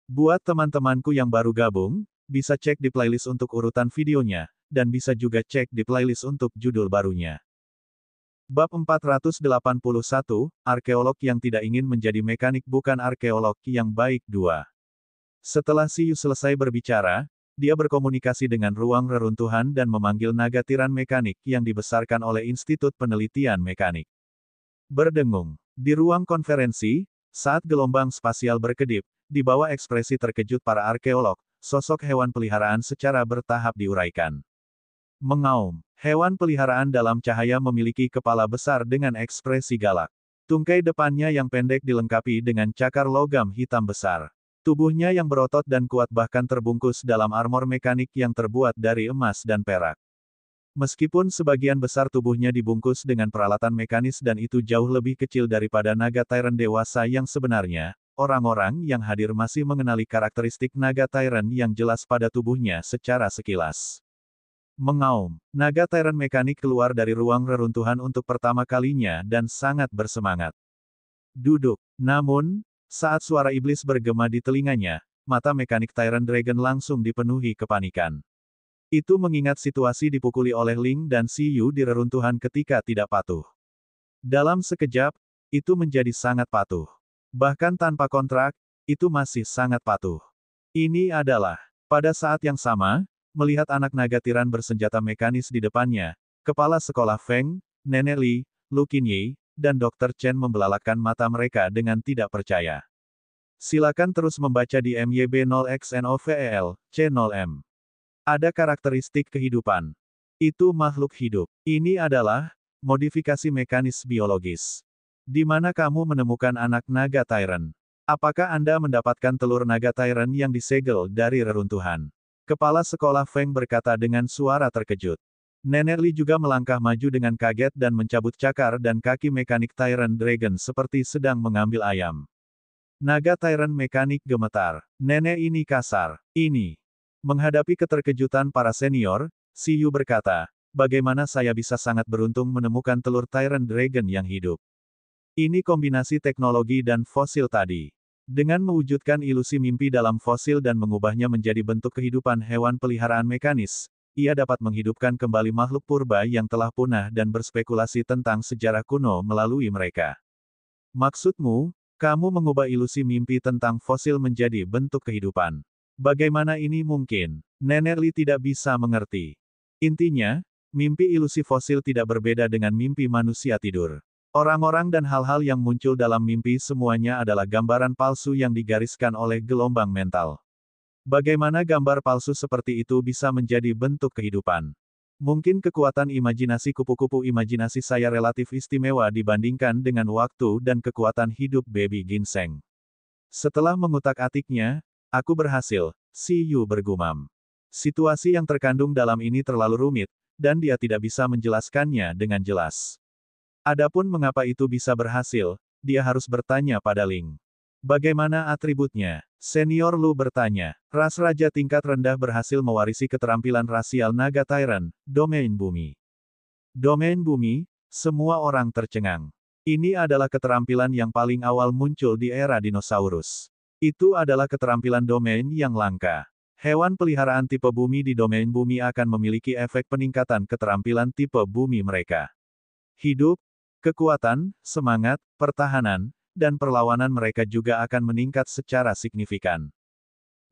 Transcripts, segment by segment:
Buat teman-temanku yang baru gabung, bisa cek di playlist untuk urutan videonya, dan bisa juga cek di playlist untuk judul barunya. Bab 481, Arkeolog yang tidak ingin menjadi mekanik bukan arkeolog yang baik 2. Setelah Siyu selesai berbicara, dia berkomunikasi dengan ruang reruntuhan dan memanggil naga tiran mekanik yang dibesarkan oleh Institut Penelitian Mekanik. Berdengung. Di ruang konferensi, saat gelombang spasial berkedip, di bawah ekspresi terkejut para arkeolog, sosok hewan peliharaan secara bertahap diuraikan. Mengaum. Hewan peliharaan dalam cahaya memiliki kepala besar dengan ekspresi galak. Tungkai depannya yang pendek dilengkapi dengan cakar logam hitam besar. Tubuhnya yang berotot dan kuat bahkan terbungkus dalam armor mekanik yang terbuat dari emas dan perak. Meskipun sebagian besar tubuhnya dibungkus dengan peralatan mekanis dan itu jauh lebih kecil daripada naga Tyrant dewasa yang sebenarnya, orang-orang yang hadir masih mengenali karakteristik naga Tyrant yang jelas pada tubuhnya secara sekilas. Mengaum. Naga Tyrant mekanik keluar dari ruang reruntuhan untuk pertama kalinya dan sangat bersemangat. Duduk. Namun, saat suara iblis bergema di telinganya, mata mekanik Tyrant Dragon langsung dipenuhi kepanikan. Itu mengingat situasi dipukuli oleh Ling dan Siyu di reruntuhan ketika tidak patuh. Dalam sekejap, itu menjadi sangat patuh. Bahkan tanpa kontrak, itu masih sangat patuh. Ini adalah, pada saat yang sama, melihat anak naga tiran bersenjata mekanis di depannya, kepala sekolah Feng, Nenek Li, Lu Qinyi, dan Dr. Chen membelalakkan mata mereka dengan tidak percaya. Silakan terus membaca di MYB0XNOVEL, C0M. Ada karakteristik kehidupan. Itu makhluk hidup. Ini adalah modifikasi mekanis biologis. Di mana kamu menemukan anak naga Tyrant? Apakah Anda mendapatkan telur naga Tyrant yang disegel dari reruntuhan? Kepala sekolah Feng berkata dengan suara terkejut. Nenek Li juga melangkah maju dengan kaget dan mencabut cakar dan kaki mekanik Tyrant Dragon seperti sedang mengambil ayam. Naga Tyrant mekanik gemetar. Nenek ini kasar. Ini. Menghadapi keterkejutan para senior, Siyu berkata, bagaimana saya bisa sangat beruntung menemukan telur Tyrant Dragon yang hidup. Ini kombinasi teknologi dan fosil tadi. Dengan mewujudkan ilusi mimpi dalam fosil dan mengubahnya menjadi bentuk kehidupan hewan peliharaan mekanis, ia dapat menghidupkan kembali makhluk purba yang telah punah dan berspekulasi tentang sejarah kuno melalui mereka. Maksudmu, kamu mengubah ilusi mimpi tentang fosil menjadi bentuk kehidupan. Bagaimana ini mungkin? Nenek Li tidak bisa mengerti. Intinya, mimpi ilusi fosil tidak berbeda dengan mimpi manusia tidur. Orang-orang dan hal-hal yang muncul dalam mimpi semuanya adalah gambaran palsu yang digariskan oleh gelombang mental. Bagaimana gambar palsu seperti itu bisa menjadi bentuk kehidupan? Mungkin kekuatan imajinasi kupu-kupu imajinasi saya relatif istimewa dibandingkan dengan waktu dan kekuatan hidup baby ginseng. Setelah mengutak-atiknya, aku berhasil, Siyu bergumam. Situasi yang terkandung dalam ini terlalu rumit, dan dia tidak bisa menjelaskannya dengan jelas. Adapun mengapa itu bisa berhasil, dia harus bertanya pada Ling. Bagaimana atributnya? Senior Lu bertanya. Ras raja tingkat rendah berhasil mewarisi keterampilan rasial naga Tyrant, domain bumi. Domain bumi, semua orang tercengang. Ini adalah keterampilan yang paling awal muncul di era dinosaurus. Itu adalah keterampilan domain yang langka. Hewan peliharaan tipe bumi di domain bumi akan memiliki efek peningkatan keterampilan tipe bumi mereka. Hidup, kekuatan, semangat, pertahanan, dan perlawanan mereka juga akan meningkat secara signifikan.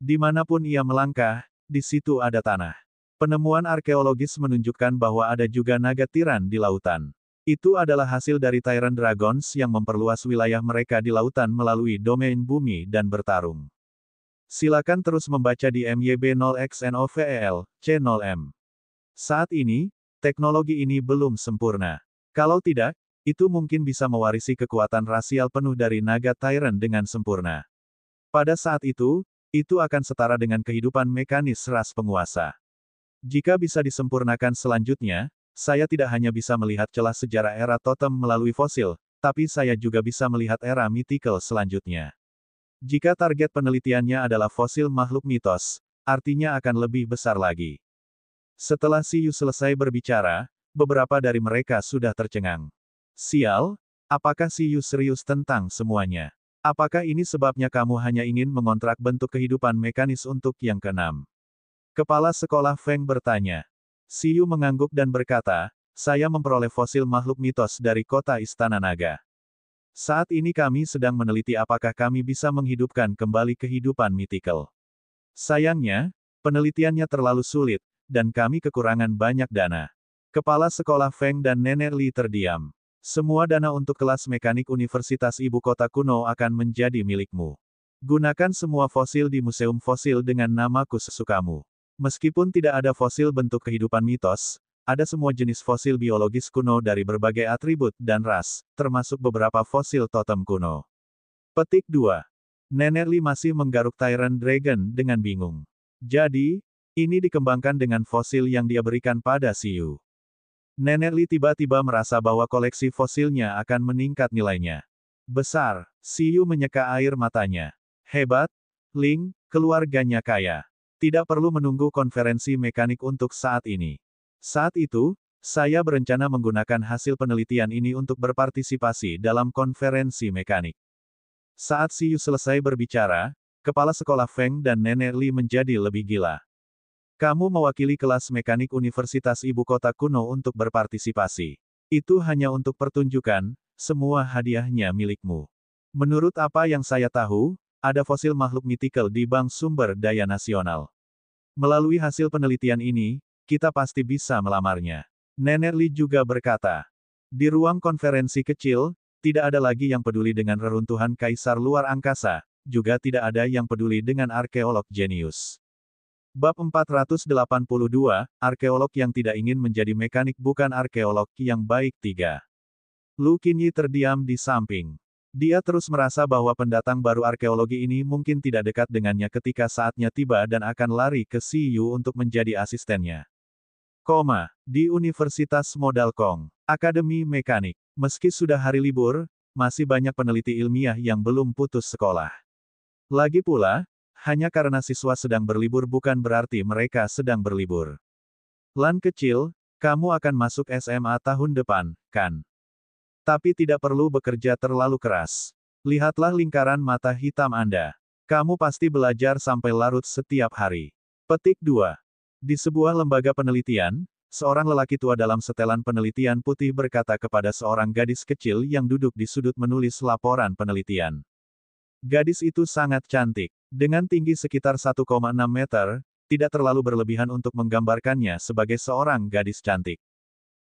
Dimanapun ia melangkah, di situ ada tanah. Penemuan arkeologis menunjukkan bahwa ada juga naga tiran di lautan. Itu adalah hasil dari Tyrant Dragons yang memperluas wilayah mereka di lautan melalui domain bumi dan bertarung. Silakan terus membaca di MYB0XNOVEL, C0M. Saat ini, teknologi ini belum sempurna. Kalau tidak, itu mungkin bisa mewarisi kekuatan rasial penuh dari naga Tyrant dengan sempurna. Pada saat itu akan setara dengan kehidupan mekanis ras penguasa. Jika bisa disempurnakan selanjutnya, saya tidak hanya bisa melihat celah sejarah era totem melalui fosil, tapi saya juga bisa melihat era mythical selanjutnya. Jika target penelitiannya adalah fosil makhluk mitos, artinya akan lebih besar lagi. Setelah Siyu selesai berbicara, beberapa dari mereka sudah tercengang. Sial, apakah Siyu serius tentang semuanya? Apakah ini sebabnya kamu hanya ingin mengontrak bentuk kehidupan mekanis untuk yang keenam? Kepala sekolah Feng bertanya. Siyu mengangguk dan berkata, saya memperoleh fosil makhluk mitos dari kota Istana Naga. Saat ini kami sedang meneliti apakah kami bisa menghidupkan kembali kehidupan mitikal. Sayangnya, penelitiannya terlalu sulit, dan kami kekurangan banyak dana. Kepala sekolah Feng dan Nenek Li terdiam. Semua dana untuk kelas mekanik Universitas Ibu Kota Kuno akan menjadi milikmu. Gunakan semua fosil di Museum Fosil dengan namaku sesukamu. Meskipun tidak ada fosil bentuk kehidupan mitos, ada semua jenis fosil biologis kuno dari berbagai atribut dan ras, termasuk beberapa fosil totem kuno. Petik 2. Nenek Li masih menggaruk Tyrant Dragon dengan bingung. Jadi, ini dikembangkan dengan fosil yang dia berikan pada Siyu. Nenek Li tiba-tiba merasa bahwa koleksi fosilnya akan meningkat nilainya. Besar, Siyu menyeka air matanya. Hebat, Ling, keluarganya kaya. Tidak perlu menunggu konferensi mekanik untuk saat ini. Saat itu, saya berencana menggunakan hasil penelitian ini untuk berpartisipasi dalam konferensi mekanik. Saat Siyu selesai berbicara, kepala sekolah Feng dan Nenek Li menjadi lebih gila. Kamu mewakili kelas mekanik Universitas Ibu Kota Kuno untuk berpartisipasi. Itu hanya untuk pertunjukan, semua hadiahnya milikmu. Menurut apa yang saya tahu, ada fosil makhluk mitikal di Bank Sumber Daya Nasional. Melalui hasil penelitian ini, kita pasti bisa melamarnya. Nenek Li juga berkata. Di ruang konferensi kecil, tidak ada lagi yang peduli dengan reruntuhan kaisar luar angkasa, juga tidak ada yang peduli dengan arkeolog jenius. Bab 482, Arkeolog yang tidak ingin menjadi mekanik bukan arkeolog yang baik 3. Lu Qinyi terdiam di samping. Dia terus merasa bahwa pendatang baru arkeologi ini mungkin tidak dekat dengannya ketika saatnya tiba dan akan lari ke Siyu untuk menjadi asistennya. Di Universitas Modal Kong, Akademi Mekanik. Meski sudah hari libur, masih banyak peneliti ilmiah yang belum putus sekolah. Lagi pula, hanya karena siswa sedang berlibur bukan berarti mereka sedang berlibur. Lan kecil, kamu akan masuk SMA tahun depan, kan? Tapi tidak perlu bekerja terlalu keras. Lihatlah lingkaran mata hitam Anda. Kamu pasti belajar sampai larut setiap hari. Petik 2. Di sebuah lembaga penelitian, seorang lelaki tua dalam setelan penelitian putih berkata kepada seorang gadis kecil yang duduk di sudut menulis laporan penelitian. Gadis itu sangat cantik. Dengan tinggi sekitar 1,6 meter, tidak terlalu berlebihan untuk menggambarkannya sebagai seorang gadis cantik.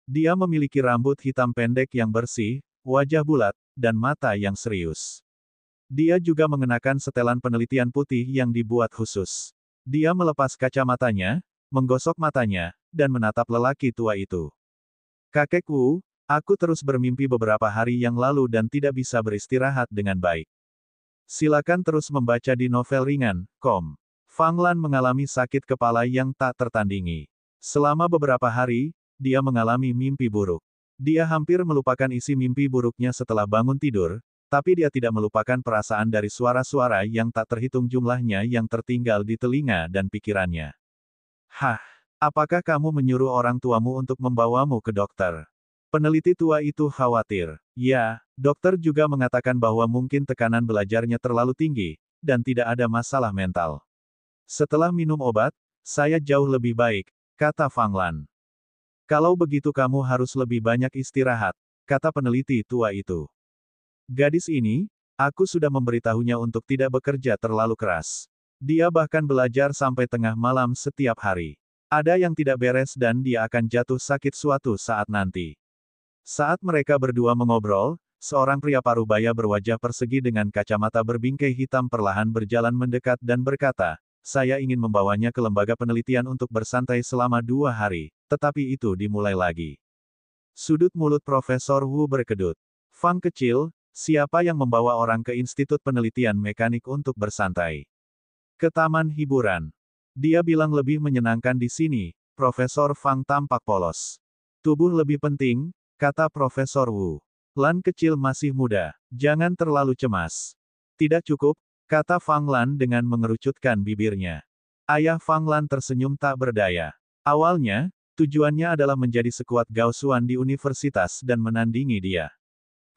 Dia memiliki rambut hitam pendek yang bersih, wajah bulat, dan mata yang serius. Dia juga mengenakan setelan penelitian putih yang dibuat khusus. Dia melepas kacamatanya, menggosok matanya, dan menatap lelaki tua itu. Kakek Wu, aku terus bermimpi beberapa hari yang lalu dan tidak bisa beristirahat dengan baik. Silakan terus membaca di novel ringan.com. Fang Lan mengalami sakit kepala yang tak tertandingi. Selama beberapa hari, dia mengalami mimpi buruk. Dia hampir melupakan isi mimpi buruknya setelah bangun tidur, tapi dia tidak melupakan perasaan dari suara-suara yang tak terhitung jumlahnya yang tertinggal di telinga dan pikirannya. Hah, apakah kamu menyuruh orang tuamu untuk membawamu ke dokter? Peneliti tua itu khawatir. Ya, dokter juga mengatakan bahwa mungkin tekanan belajarnya terlalu tinggi, dan tidak ada masalah mental. Setelah minum obat, saya jauh lebih baik, kata Fang Lan. Kalau begitu kamu harus lebih banyak istirahat, kata peneliti tua itu. Gadis ini, aku sudah memberitahunya untuk tidak bekerja terlalu keras. Dia bahkan belajar sampai tengah malam setiap hari. Ada yang tidak beres dan dia akan jatuh sakit suatu saat nanti. Saat mereka berdua mengobrol, seorang pria parubaya berwajah persegi dengan kacamata berbingkai hitam perlahan berjalan mendekat dan berkata, saya ingin membawanya ke lembaga penelitian untuk bersantai selama 2 hari, tetapi itu dimulai lagi. Sudut mulut Profesor Wu berkedut. Fang kecil, siapa yang membawa orang ke Institut Penelitian Mekanik untuk bersantai? Ke taman hiburan. Dia bilang lebih menyenangkan di sini. Profesor Fang tampak polos. Tubuh lebih penting, kata Profesor Wu. Lan kecil masih muda, jangan terlalu cemas. Tidak cukup, kata Fang Lan dengan mengerucutkan bibirnya. Ayah Fang Lan tersenyum tak berdaya. Awalnya, tujuannya adalah menjadi sekuat Gao Xuan di universitas dan menandingi dia.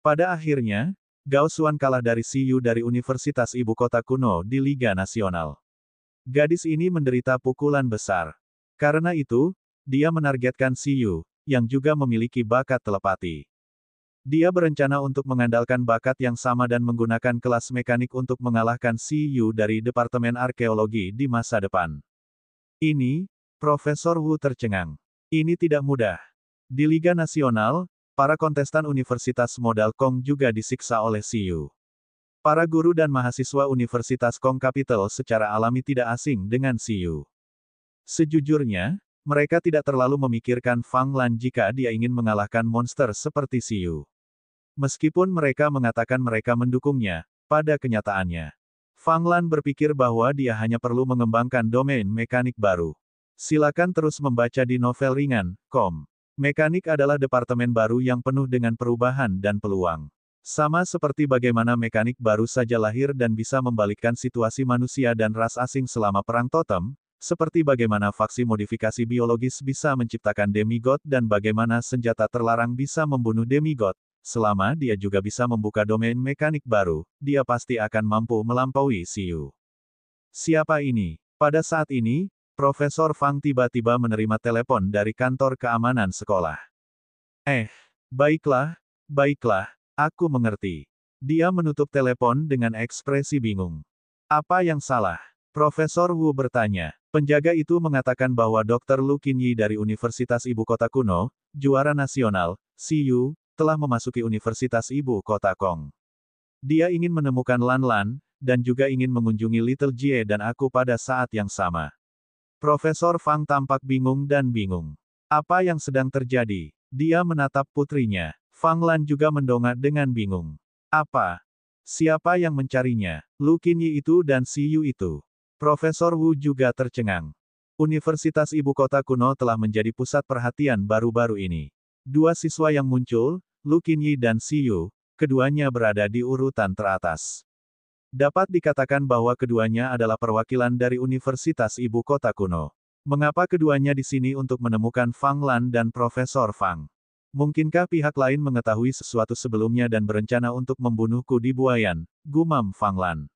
Pada akhirnya, Gao Xuan kalah dari Siyu dari Universitas Ibu Kota Kuno di Liga Nasional. Gadis ini menderita pukulan besar. Karena itu, dia menargetkan Siyu, yang juga memiliki bakat telepati. Dia berencana untuk mengandalkan bakat yang sama dan menggunakan kelas mekanik untuk mengalahkan Siyu dari Departemen Arkeologi di masa depan. Ini, Profesor Wu tercengang. Ini tidak mudah. Di Liga Nasional, para kontestan Universitas Modal Kong juga disiksa oleh Siyu. Para guru dan mahasiswa Universitas Kong Capital secara alami tidak asing dengan Siyu. Sejujurnya, mereka tidak terlalu memikirkan Fang Lan jika dia ingin mengalahkan monster seperti Siyu. Meskipun mereka mengatakan mereka mendukungnya, pada kenyataannya, Fang Lan berpikir bahwa dia hanya perlu mengembangkan domain mekanik baru. Silakan terus membaca di novel ringan, com. Mekanik adalah departemen baru yang penuh dengan perubahan dan peluang. Sama seperti bagaimana mekanik baru saja lahir dan bisa membalikkan situasi manusia dan ras asing selama Perang Totem, seperti bagaimana faksi modifikasi biologis bisa menciptakan demigod dan bagaimana senjata terlarang bisa membunuh demigod. Selama dia juga bisa membuka domain mekanik baru, dia pasti akan mampu melampaui Siyu. Siapa ini? Pada saat ini, Profesor Fang tiba-tiba menerima telepon dari kantor keamanan sekolah. Baiklah, aku mengerti. Dia menutup telepon dengan ekspresi bingung. Apa yang salah? Profesor Wu bertanya. Penjaga itu mengatakan bahwa Dr. Lu Qinyi dari Universitas Ibu Kota Kuno, juara nasional, Siyu, telah memasuki Universitas Ibu Kota Kong. Dia ingin menemukan Lan Lan, dan juga ingin mengunjungi Little Jie dan aku pada saat yang sama. Profesor Fang tampak bingung dan bingung. Apa yang sedang terjadi? Dia menatap putrinya. Fang Lan juga mendongak dengan bingung. Apa? Siapa yang mencarinya? Lu Qinyi itu dan Siyu itu. Profesor Wu juga tercengang. Universitas Ibu Kota Kuno telah menjadi pusat perhatian baru-baru ini. Dua siswa yang muncul, Lu Qinyi dan Siyu, keduanya berada di urutan teratas. Dapat dikatakan bahwa keduanya adalah perwakilan dari Universitas Ibu Kota Kuno. Mengapa keduanya di sini untuk menemukan Fang Lan dan Profesor Fang? Mungkinkah pihak lain mengetahui sesuatu sebelumnya dan berencana untuk membunuhku di Buayan, gumam Fang Lan.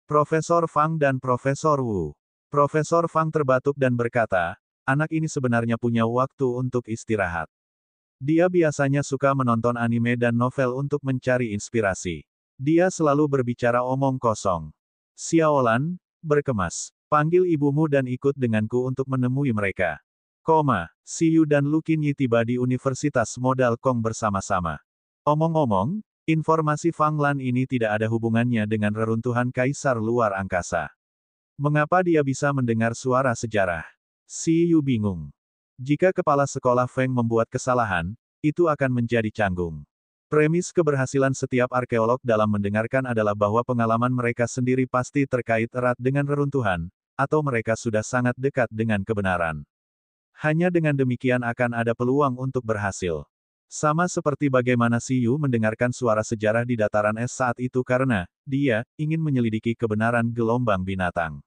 Profesor Fang dan Profesor Wu. Profesor Fang terbatuk dan berkata, anak ini sebenarnya punya waktu untuk istirahat. Dia biasanya suka menonton anime dan novel untuk mencari inspirasi. Dia selalu berbicara omong kosong. Xiaolan, berkemas. Panggil ibumu dan ikut denganku untuk menemui mereka. Siyu dan Lu Qinyi tiba di Universitas Modal Kong bersama-sama. Omong-omong, informasi Fang Lan ini tidak ada hubungannya dengan reruntuhan Kaisar Luar Angkasa. Mengapa dia bisa mendengar suara sejarah? Siyu bingung. Jika kepala sekolah Feng membuat kesalahan, itu akan menjadi canggung. Premis keberhasilan setiap arkeolog dalam mendengarkan adalah bahwa pengalaman mereka sendiri pasti terkait erat dengan reruntuhan, atau mereka sudah sangat dekat dengan kebenaran. Hanya dengan demikian akan ada peluang untuk berhasil. Sama seperti bagaimana Siyu mendengarkan suara sejarah di dataran es saat itu karena dia ingin menyelidiki kebenaran gelombang binatang.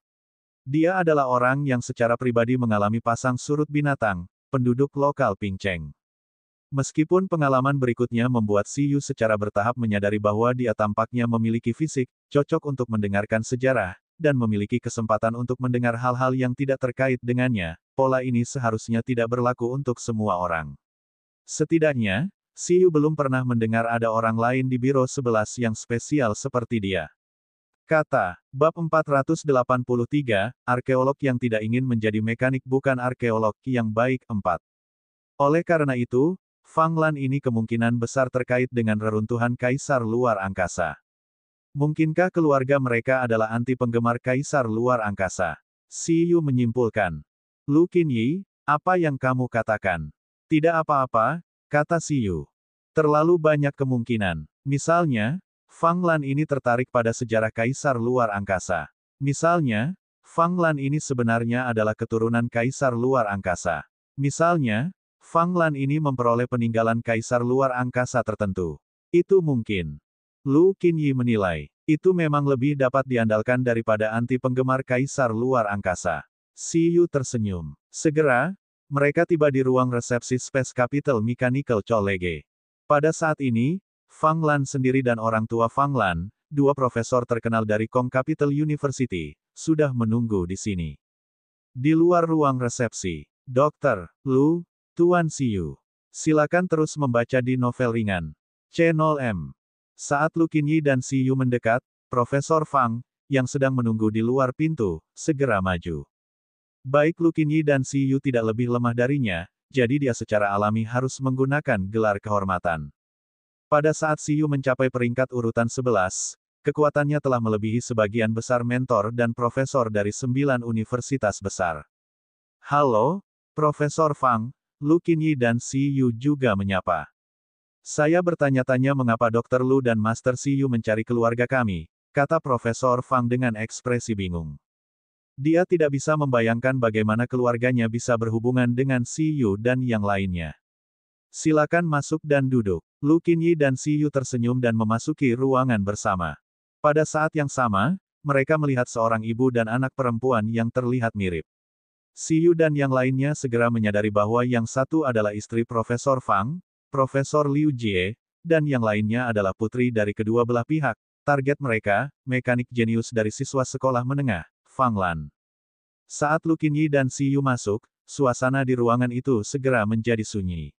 Dia adalah orang yang secara pribadi mengalami pasang surut binatang, penduduk lokal Pingcheng. Meskipun pengalaman berikutnya membuat Siyu secara bertahap menyadari bahwa dia tampaknya memiliki fisik, cocok untuk mendengarkan sejarah, dan memiliki kesempatan untuk mendengar hal-hal yang tidak terkait dengannya, pola ini seharusnya tidak berlaku untuk semua orang. Setidaknya, Siyu belum pernah mendengar ada orang lain di Biro 11 yang spesial seperti dia. Kata, bab 483, arkeolog yang tidak ingin menjadi mekanik bukan arkeolog yang baik 4. Oleh karena itu, Fang Lan ini kemungkinan besar terkait dengan reruntuhan Kaisar Luar Angkasa. Mungkinkah keluarga mereka adalah anti penggemar Kaisar Luar Angkasa? Siyu menyimpulkan. Lu Qinyi, apa yang kamu katakan? Tidak apa-apa, kata Siyu. Terlalu banyak kemungkinan. Misalnya, Fang Lan ini tertarik pada sejarah Kaisar Luar Angkasa. Misalnya, Fang Lan ini sebenarnya adalah keturunan Kaisar Luar Angkasa. Misalnya, Fang Lan ini memperoleh peninggalan Kaisar Luar Angkasa tertentu. Itu mungkin. Lu Qinyi menilai, itu memang lebih dapat diandalkan daripada anti penggemar Kaisar Luar Angkasa. Siyu tersenyum. Segera, mereka tiba di ruang resepsi Space Capital Mechanical College. Pada saat ini, Fang Lan sendiri dan orang tua Fang Lan, dua profesor terkenal dari Kong Capital University, sudah menunggu di sini. Di luar ruang resepsi, Dr. Lu, Tuan Siyu. Silakan terus membaca di novel ringan. C0M. Saat Lu Qinyi dan Siyu mendekat, Profesor Fang, yang sedang menunggu di luar pintu, segera maju. Baik Lu Qinyi dan Siyu tidak lebih lemah darinya, jadi dia secara alami harus menggunakan gelar kehormatan. Pada saat Siyu mencapai peringkat urutan 11, kekuatannya telah melebihi sebagian besar mentor dan profesor dari 9 universitas besar. Halo, Profesor Fang, Lu Qinyi dan Siyu juga menyapa. Saya bertanya-tanya mengapa Dr. Lu dan Master Siyu mencari keluarga kami, kata Profesor Fang dengan ekspresi bingung. Dia tidak bisa membayangkan bagaimana keluarganya bisa berhubungan dengan Siyu dan yang lainnya. Silakan masuk dan duduk. Lu Qinyi dan Siyu tersenyum dan memasuki ruangan bersama. Pada saat yang sama, mereka melihat seorang ibu dan anak perempuan yang terlihat mirip. Siyu dan yang lainnya segera menyadari bahwa yang satu adalah istri Profesor Fang, Profesor Liu Jie, dan yang lainnya adalah putri dari kedua belah pihak. Target mereka, mekanik jenius dari siswa sekolah menengah, Fang Lan. Saat Lu Qinyi dan Siyu masuk, suasana di ruangan itu segera menjadi sunyi.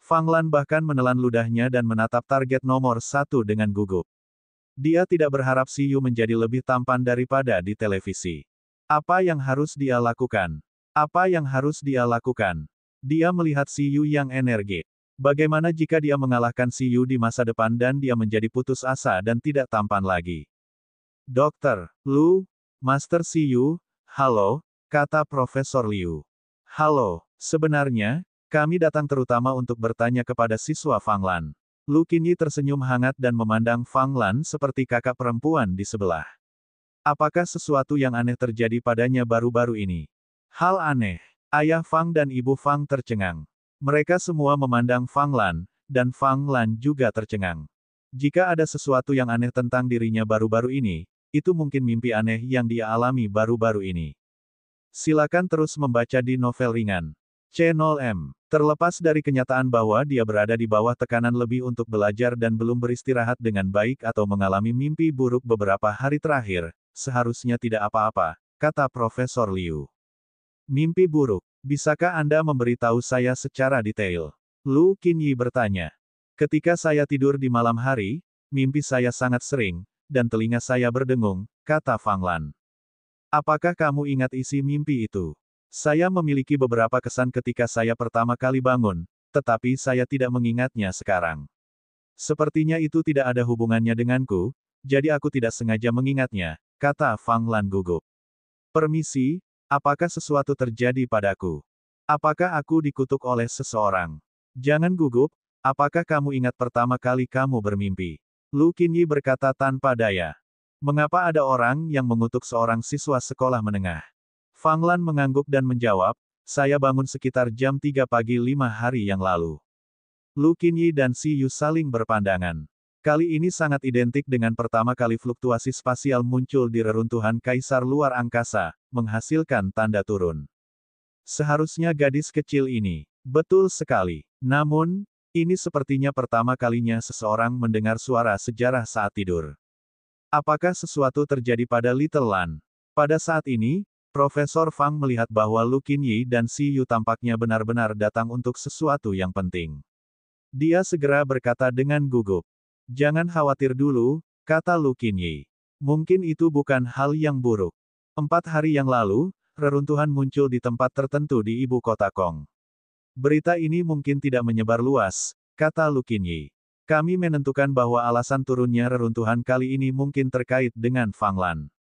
Fang Lan bahkan menelan ludahnya dan menatap target nomor 1 dengan gugup. Dia tidak berharap Siyu menjadi lebih tampan daripada di televisi. Apa yang harus dia lakukan? Apa yang harus dia lakukan? Dia melihat Siyu yang energik. Bagaimana jika dia mengalahkan Siyu di masa depan dan dia menjadi putus asa dan tidak tampan lagi? Dr. Lu, Master Siyu, halo, kata Profesor Liu. Halo, sebenarnya, kami datang terutama untuk bertanya kepada siswa Fang Lan. Lu Qinyi tersenyum hangat dan memandang Fang Lan seperti kakak perempuan di sebelah. Apakah sesuatu yang aneh terjadi padanya baru-baru ini? Hal aneh. Ayah Fang dan ibu Fang tercengang. Mereka semua memandang Fang Lan, dan Fang Lan juga tercengang. Jika ada sesuatu yang aneh tentang dirinya baru-baru ini, itu mungkin mimpi aneh yang dia alami baru-baru ini. Silakan terus membaca di novel ringan. C0M. Terlepas dari kenyataan bahwa dia berada di bawah tekanan lebih untuk belajar dan belum beristirahat dengan baik atau mengalami mimpi buruk beberapa hari terakhir, seharusnya tidak apa-apa, kata Profesor Liu. Mimpi buruk. Bisakah Anda memberitahu saya secara detail? Lu Qinyi bertanya. Ketika saya tidur di malam hari, mimpi saya sangat sering, dan telinga saya berdengung, kata Fang Lan. Apakah kamu ingat isi mimpi itu? Saya memiliki beberapa kesan ketika saya pertama kali bangun, tetapi saya tidak mengingatnya sekarang. Sepertinya itu tidak ada hubungannya denganku, jadi aku tidak sengaja mengingatnya, kata Fang Lan gugup. Permisi, apakah sesuatu terjadi padaku? Apakah aku dikutuk oleh seseorang? Jangan gugup, apakah kamu ingat pertama kali kamu bermimpi? Lu Qinyi berkata tanpa daya. Mengapa ada orang yang mengutuk seorang siswa sekolah menengah? Fang Lan mengangguk dan menjawab, saya bangun sekitar jam 3 pagi 5 hari yang lalu. Lu Qinyi dan Siyu saling berpandangan. Kali ini sangat identik dengan pertama kali fluktuasi spasial muncul di reruntuhan Kaisar Luar Angkasa, menghasilkan tanda turun. Seharusnya gadis kecil ini. Betul sekali. Namun, ini sepertinya pertama kalinya seseorang mendengar suara sejarah saat tidur. Apakah sesuatu terjadi pada Little Lan? Pada saat ini, Profesor Fang melihat bahwa Lu Qinyi dan Siyu tampaknya benar-benar datang untuk sesuatu yang penting. Dia segera berkata dengan gugup. Jangan khawatir dulu, kata Lu Qinyi. Mungkin itu bukan hal yang buruk. 4 hari yang lalu, reruntuhan muncul di tempat tertentu di ibu kota Kong. Berita ini mungkin tidak menyebar luas, kata Lu Qinyi. Kami menentukan bahwa alasan turunnya reruntuhan kali ini mungkin terkait dengan Fang Lan.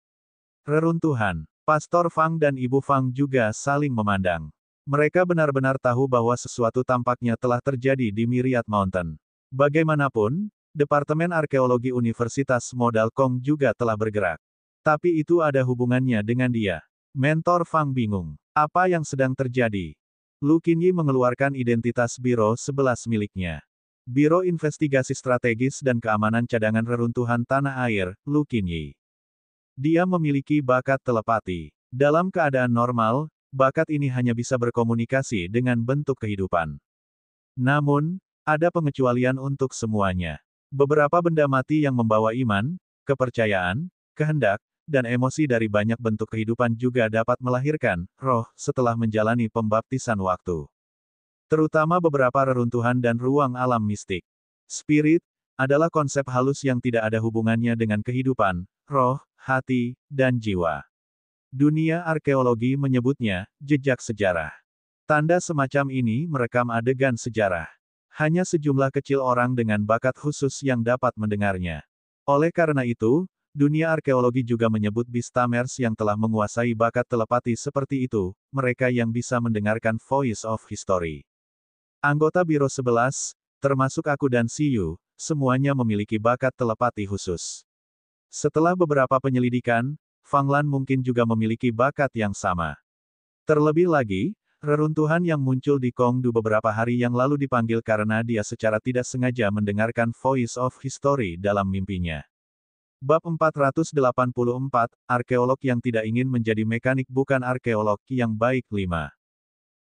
Reruntuhan. Pastor Fang dan Ibu Fang juga saling memandang. Mereka benar-benar tahu bahwa sesuatu tampaknya telah terjadi di Myriad Mountain. Bagaimanapun, Departemen Arkeologi Universitas Modal Kong juga telah bergerak. Tapi itu ada hubungannya dengan dia. Mentor Fang bingung. Apa yang sedang terjadi? Lu Qinyi mengeluarkan identitas Biro 11 miliknya. Biro Investigasi Strategis dan Keamanan Cadangan Reruntuhan Tanah Air, Lu Qinyi. Dia memiliki bakat telepati. Dalam keadaan normal, bakat ini hanya bisa berkomunikasi dengan bentuk kehidupan. Namun, ada pengecualian untuk semuanya. Beberapa benda mati yang membawa iman, kepercayaan, kehendak, dan emosi dari banyak bentuk kehidupan juga dapat melahirkan roh setelah menjalani pembaptisan waktu. Terutama beberapa reruntuhan dan ruang alam mistik. Spirit adalah konsep halus yang tidak ada hubungannya dengan kehidupan, roh, hati, dan jiwa. Dunia arkeologi menyebutnya jejak sejarah. Tanda semacam ini merekam adegan sejarah. Hanya sejumlah kecil orang dengan bakat khusus yang dapat mendengarnya. Oleh karena itu, dunia arkeologi juga menyebut Beastamers yang telah menguasai bakat telepati seperti itu, mereka yang bisa mendengarkan Voice of History. Anggota Biro 11, termasuk aku dan Siyu, semuanya memiliki bakat telepati khusus. Setelah beberapa penyelidikan, Fang Lan mungkin juga memiliki bakat yang sama. Terlebih lagi, reruntuhan yang muncul di Kongdu beberapa hari yang lalu dipanggil karena dia secara tidak sengaja mendengarkan Voice of History dalam mimpinya. Bab 484, Arkeolog yang tidak ingin menjadi mekanik bukan arkeolog yang baik 5.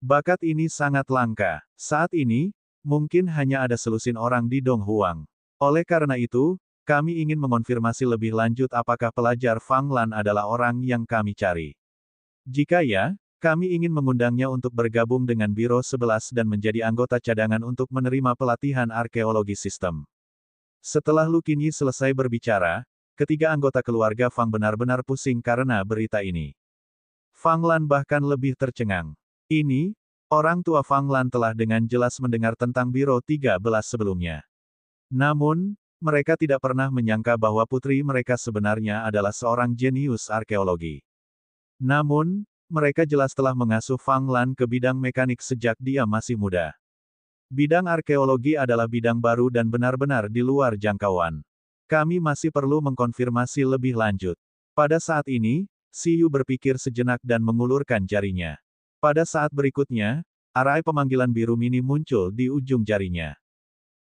Bakat ini sangat langka. Saat ini, mungkin hanya ada selusin orang di Donghuang. Oleh karena itu, kami ingin mengonfirmasi lebih lanjut apakah pelajar Fang Lan adalah orang yang kami cari. Jika ya, kami ingin mengundangnya untuk bergabung dengan Biro 11 dan menjadi anggota cadangan untuk menerima pelatihan arkeologi sistem. Setelah Lu Qinyi selesai berbicara, ketiga anggota keluarga Fang benar-benar pusing karena berita ini. Fang Lan bahkan lebih tercengang. Ini, orang tua Fang Lan telah dengan jelas mendengar tentang Biro 13 sebelumnya. Namun, mereka tidak pernah menyangka bahwa putri mereka sebenarnya adalah seorang jenius arkeologi. Namun, mereka jelas telah mengasuh Fang Lan ke bidang mekanik sejak dia masih muda. Bidang arkeologi adalah bidang baru dan benar-benar di luar jangkauan. Kami masih perlu mengkonfirmasi lebih lanjut. Pada saat ini, Siyu berpikir sejenak dan mengulurkan jarinya. Pada saat berikutnya, arai pemanggilan biru mini muncul di ujung jarinya.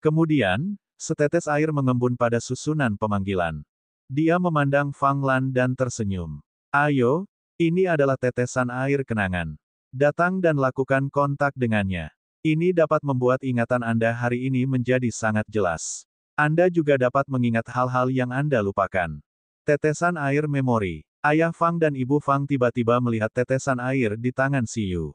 Kemudian, setetes air mengembun pada susunan pemanggilan. Dia memandang Fang Lan dan tersenyum. Ayo, ini adalah tetesan air kenangan. Datang dan lakukan kontak dengannya. Ini dapat membuat ingatan Anda hari ini menjadi sangat jelas. Anda juga dapat mengingat hal-hal yang Anda lupakan. Tetesan air memori. Ayah Fang dan Ibu Fang tiba-tiba melihat tetesan air di tangan Siyu.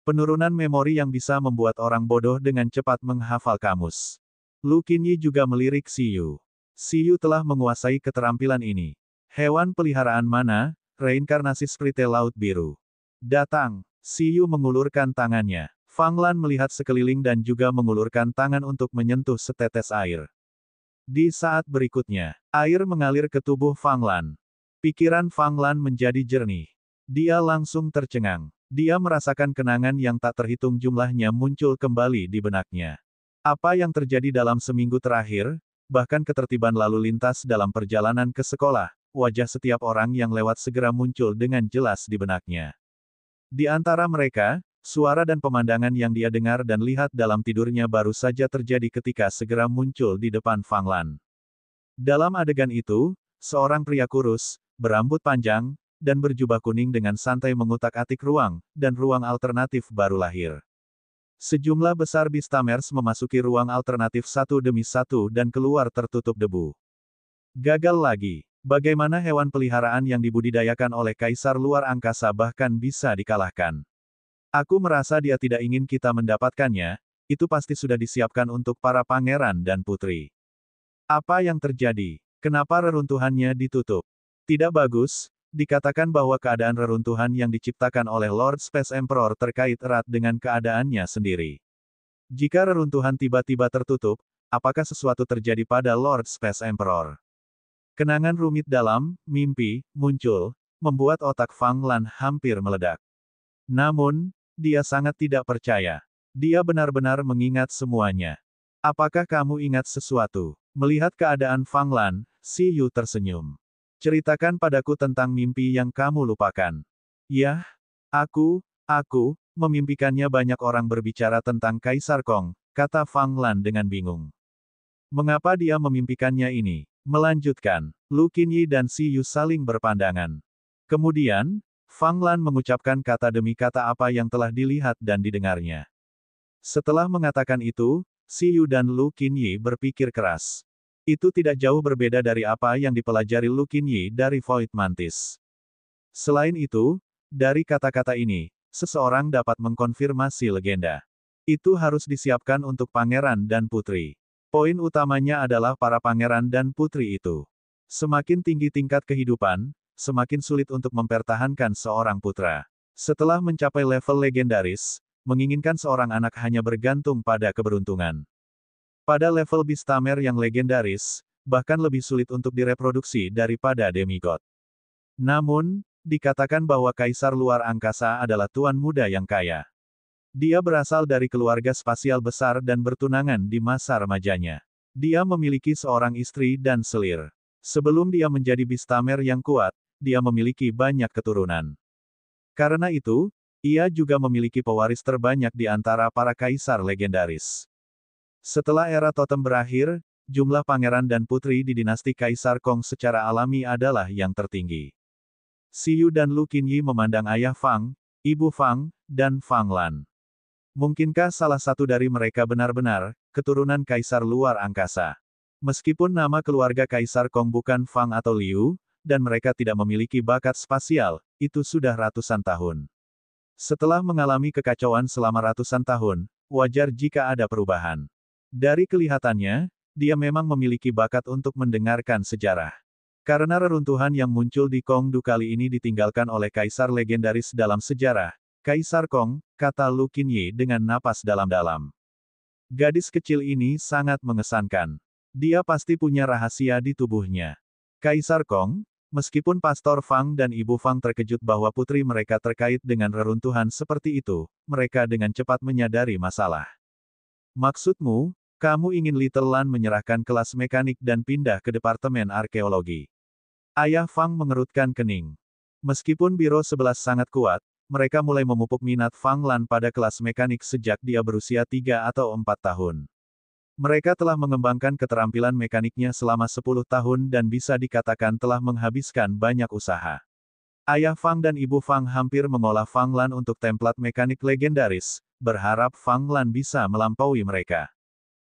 Penurunan memori yang bisa membuat orang bodoh dengan cepat menghafal kamus. Lu Qinyi juga melirik Siyu. Siyu telah menguasai keterampilan ini. Hewan peliharaan mana, reinkarnasi Sprite Laut Biru. Datang. Siyu mengulurkan tangannya. Fang Lan melihat sekeliling dan juga mengulurkan tangan untuk menyentuh setetes air. Di saat berikutnya, air mengalir ke tubuh Fang Lan. Pikiran Fang Lan menjadi jernih. Dia langsung tercengang. Dia merasakan kenangan yang tak terhitung jumlahnya muncul kembali di benaknya. Apa yang terjadi dalam seminggu terakhir, bahkan ketertiban lalu lintas dalam perjalanan ke sekolah, wajah setiap orang yang lewat segera muncul dengan jelas di benaknya. Di antara mereka, suara dan pemandangan yang dia dengar dan lihat dalam tidurnya baru saja terjadi ketika segera muncul di depan Fang Lan. Dalam adegan itu, seorang pria kurus, berambut panjang, dan berjubah kuning dengan santai mengutak-atik ruang, dan ruang alternatif baru lahir. Sejumlah besar Beastamers memasuki ruang alternatif satu demi satu dan keluar tertutup debu. Gagal lagi. Bagaimana hewan peliharaan yang dibudidayakan oleh Kaisar luar angkasa bahkan bisa dikalahkan? Aku merasa dia tidak ingin kita mendapatkannya, itu pasti sudah disiapkan untuk para pangeran dan putri. Apa yang terjadi? Kenapa reruntuhannya ditutup? Tidak bagus, dikatakan bahwa keadaan reruntuhan yang diciptakan oleh Lord Space Emperor terkait erat dengan keadaannya sendiri. Jika reruntuhan tiba-tiba tertutup, apakah sesuatu terjadi pada Lord Space Emperor? Kenangan rumit dalam mimpi muncul, membuat otak Fang Lan hampir meledak. Namun, dia sangat tidak percaya. Dia benar-benar mengingat semuanya. Apakah kamu ingat sesuatu? Melihat keadaan Fang Lan, Siyu tersenyum. Ceritakan padaku tentang mimpi yang kamu lupakan. Yah, aku memimpikannya. Banyak orang berbicara tentang Kaisar Kong, kata Fang Lan dengan bingung. Mengapa dia memimpikannya ini? Melanjutkan, Lu Qinyi dan Siyu saling berpandangan. Kemudian, Fang Lan mengucapkan kata demi kata apa yang telah dilihat dan didengarnya. Setelah mengatakan itu, Siyu dan Lu Qinyi berpikir keras. Itu tidak jauh berbeda dari apa yang dipelajari Lu Qinyi dari Void Mantis. Selain itu, dari kata-kata ini, seseorang dapat mengkonfirmasi legenda. Itu harus disiapkan untuk pangeran dan putri. Poin utamanya adalah para pangeran dan putri itu. Semakin tinggi tingkat kehidupan, semakin sulit untuk mempertahankan seorang putra. Setelah mencapai level legendaris, menginginkan seorang anak hanya bergantung pada keberuntungan. Pada level Beastamer yang legendaris, bahkan lebih sulit untuk direproduksi daripada demigod. Namun, dikatakan bahwa Kaisar Luar Angkasa adalah tuan muda yang kaya. Dia berasal dari keluarga spasial besar dan bertunangan di masa remajanya. Dia memiliki seorang istri dan selir. Sebelum dia menjadi Beastamer yang kuat, dia memiliki banyak keturunan. Karena itu, ia juga memiliki pewaris terbanyak di antara para kaisar legendaris. Setelah era totem berakhir, jumlah pangeran dan putri di dinasti Kaisar Kong secara alami adalah yang tertinggi. Xiyu dan Lu Qinyi memandang ayah Fang, ibu Fang, dan Fang Lan. Mungkinkah salah satu dari mereka benar-benar keturunan Kaisar Luar Angkasa? Meskipun nama keluarga Kaisar Kong bukan Fang atau Liu, dan mereka tidak memiliki bakat spasial, itu sudah ratusan tahun. Setelah mengalami kekacauan selama ratusan tahun, wajar jika ada perubahan. Dari kelihatannya, dia memang memiliki bakat untuk mendengarkan sejarah. Karena reruntuhan yang muncul di Kongdu kali ini ditinggalkan oleh kaisar legendaris dalam sejarah, Kaisar Kong, kata Lu Qinyi dengan napas dalam-dalam. Gadis kecil ini sangat mengesankan. Dia pasti punya rahasia di tubuhnya. Kaisar Kong, meskipun Pastor Fang dan Ibu Fang terkejut bahwa putri mereka terkait dengan reruntuhan seperti itu, mereka dengan cepat menyadari masalah. Maksudmu, kamu ingin Little Lan menyerahkan kelas mekanik dan pindah ke Departemen Arkeologi? Ayah Fang mengerutkan kening. Meskipun Biro 11 sangat kuat, mereka mulai memupuk minat Fang Lan pada kelas mekanik sejak dia berusia 3 atau 4 tahun. Mereka telah mengembangkan keterampilan mekaniknya selama 10 tahun dan bisa dikatakan telah menghabiskan banyak usaha. Ayah Fang dan Ibu Fang hampir mengolah Fang Lan untuk template mekanik legendaris, berharap Fang Lan bisa melampaui mereka.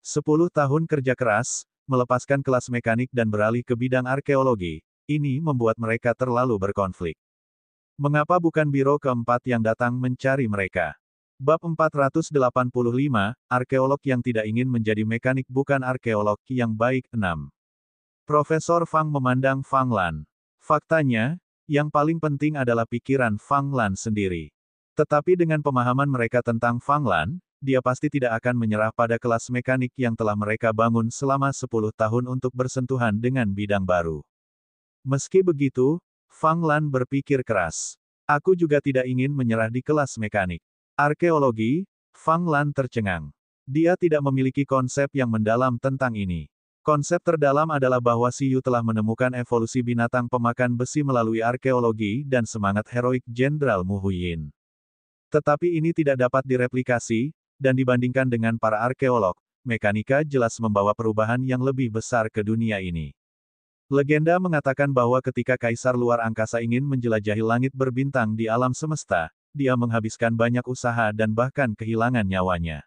10 tahun kerja keras, melepaskan kelas mekanik dan beralih ke bidang arkeologi, ini membuat mereka terlalu berkonflik. Mengapa bukan biro keempat yang datang mencari mereka? Bab 485, Arkeolog yang tidak ingin menjadi mekanik bukan arkeolog yang baik 6. Profesor Fang memandang Fang Lan. Faktanya, yang paling penting adalah pikiran Fang Lan sendiri. Tetapi dengan pemahaman mereka tentang Fang Lan, dia pasti tidak akan menyerah pada kelas mekanik yang telah mereka bangun selama 10 tahun untuk bersentuhan dengan bidang baru. Meski begitu, Fang Lan berpikir keras. Aku juga tidak ingin menyerah di kelas mekanik. Arkeologi, Fang Lan tercengang. Dia tidak memiliki konsep yang mendalam tentang ini. Konsep terdalam adalah bahwa Xiyu telah menemukan evolusi binatang pemakan besi melalui arkeologi dan semangat heroik Jenderal Mu Huiyin. Tetapi ini tidak dapat direplikasi, dan dibandingkan dengan para arkeolog, mekanika jelas membawa perubahan yang lebih besar ke dunia ini. Legenda mengatakan bahwa ketika Kaisar Luar Angkasa ingin menjelajahi langit berbintang di alam semesta, dia menghabiskan banyak usaha dan bahkan kehilangan nyawanya.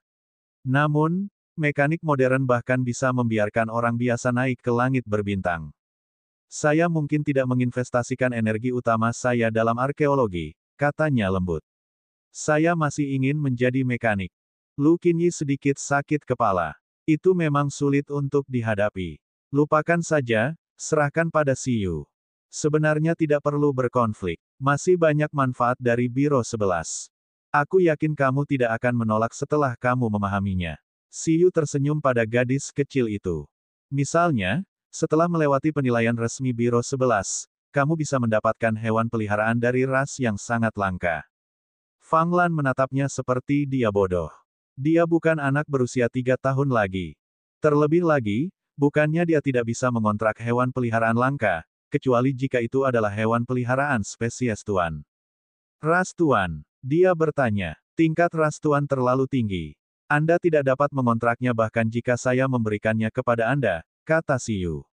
Namun, mekanik modern bahkan bisa membiarkan orang biasa naik ke langit berbintang. Saya mungkin tidak menginvestasikan energi utama saya dalam arkeologi, katanya lembut. Saya masih ingin menjadi mekanik. Lu Qinyi sedikit sakit kepala. Itu memang sulit untuk dihadapi. Lupakan saja, serahkan pada Xiyu. Sebenarnya tidak perlu berkonflik. Masih banyak manfaat dari Biro 11. Aku yakin kamu tidak akan menolak setelah kamu memahaminya. Xiyu tersenyum pada gadis kecil itu. Misalnya, setelah melewati penilaian resmi Biro 11, kamu bisa mendapatkan hewan peliharaan dari ras yang sangat langka. Fang Lan menatapnya seperti dia bodoh. Dia bukan anak berusia 3 tahun lagi. Terlebih lagi, bukannya dia tidak bisa mengontrak hewan peliharaan langka, kecuali jika itu adalah hewan peliharaan spesies tuan. Ras tuan, dia bertanya, tingkat ras tuan terlalu tinggi. Anda tidak dapat mengontraknya bahkan jika saya memberikannya kepada Anda, kata Xiyu.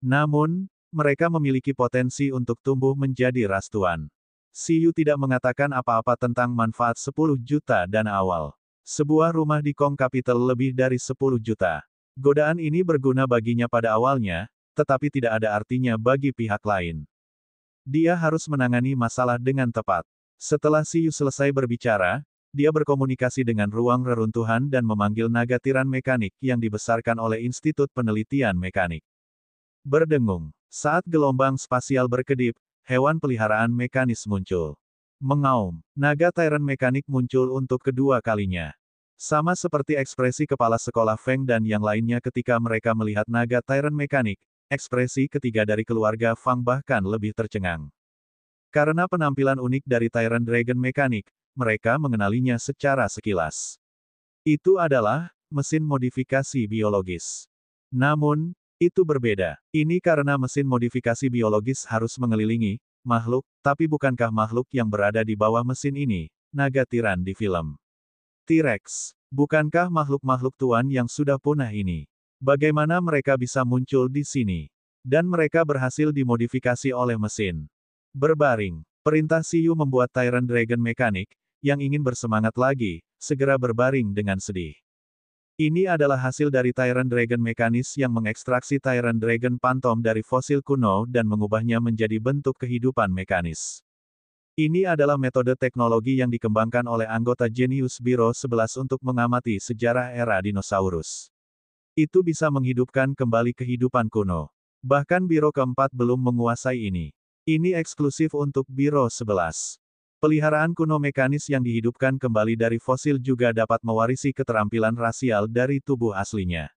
Namun, mereka memiliki potensi untuk tumbuh menjadi ras tuan. Xiyu tidak mengatakan apa-apa tentang manfaat 10 juta dana awal. Sebuah rumah di Kong Capital lebih dari 10 juta. Godaan ini berguna baginya pada awalnya, tetapi tidak ada artinya bagi pihak lain. Dia harus menangani masalah dengan tepat. Setelah Siyu selesai berbicara, dia berkomunikasi dengan ruang reruntuhan dan memanggil naga tiran mekanik yang dibesarkan oleh Institut Penelitian Mekanik. Berdengung. Saat gelombang spasial berkedip, hewan peliharaan mekanis muncul. Mengaum. Naga Tyrant mekanik muncul untuk kedua kalinya. Sama seperti ekspresi kepala sekolah Feng dan yang lainnya ketika mereka melihat naga Tyrant mekanik, ekspresi ketiga dari keluarga Fang bahkan lebih tercengang. Karena penampilan unik dari Tyrant Dragon mekanik, mereka mengenalinya secara sekilas. Itu adalah mesin modifikasi biologis. Namun, itu berbeda. Ini karena mesin modifikasi biologis harus mengelilingi makhluk, tapi bukankah makhluk yang berada di bawah mesin ini, naga tiran di film T-Rex? Bukankah makhluk-makhluk tuan yang sudah punah ini? Bagaimana mereka bisa muncul di sini? Dan mereka berhasil dimodifikasi oleh mesin. Berbaring. Perintah Siyu membuat Tyrant Dragon mekanik, yang ingin bersemangat lagi, segera berbaring dengan sedih. Ini adalah hasil dari Tyrant Dragon mekanis yang mengekstraksi Tyrant Dragon Phantom dari fosil kuno dan mengubahnya menjadi bentuk kehidupan mekanis. Ini adalah metode teknologi yang dikembangkan oleh anggota Genius Biro 11 untuk mengamati sejarah era dinosaurus. Itu bisa menghidupkan kembali kehidupan kuno. Bahkan Biro keempat belum menguasai ini. Ini eksklusif untuk Biro 11. Peliharaan kuno mekanis yang dihidupkan kembali dari fosil juga dapat mewarisi keterampilan rasial dari tubuh aslinya.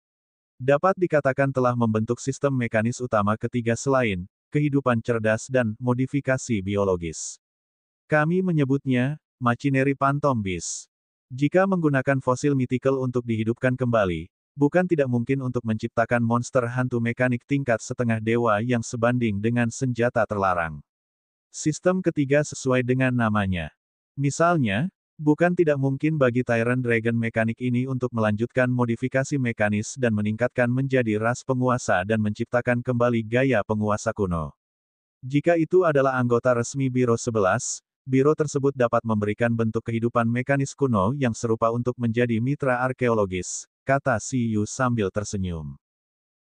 Dapat dikatakan telah membentuk sistem mekanis utama ketiga selain kehidupan cerdas dan modifikasi biologis. Kami menyebutnya Machinery Phantom Beast. Jika menggunakan fosil mythical untuk dihidupkan kembali, bukan tidak mungkin untuk menciptakan monster hantu mekanik tingkat setengah dewa yang sebanding dengan senjata terlarang. Sistem ketiga sesuai dengan namanya. Misalnya, bukan tidak mungkin bagi Tyrant Dragon mekanik ini untuk melanjutkan modifikasi mekanis dan meningkatkan menjadi ras penguasa dan menciptakan kembali gaya penguasa kuno. Jika itu adalah anggota resmi Biro 11, biro tersebut dapat memberikan bentuk kehidupan mekanis kuno yang serupa untuk menjadi mitra arkeologis, kata Siyu sambil tersenyum.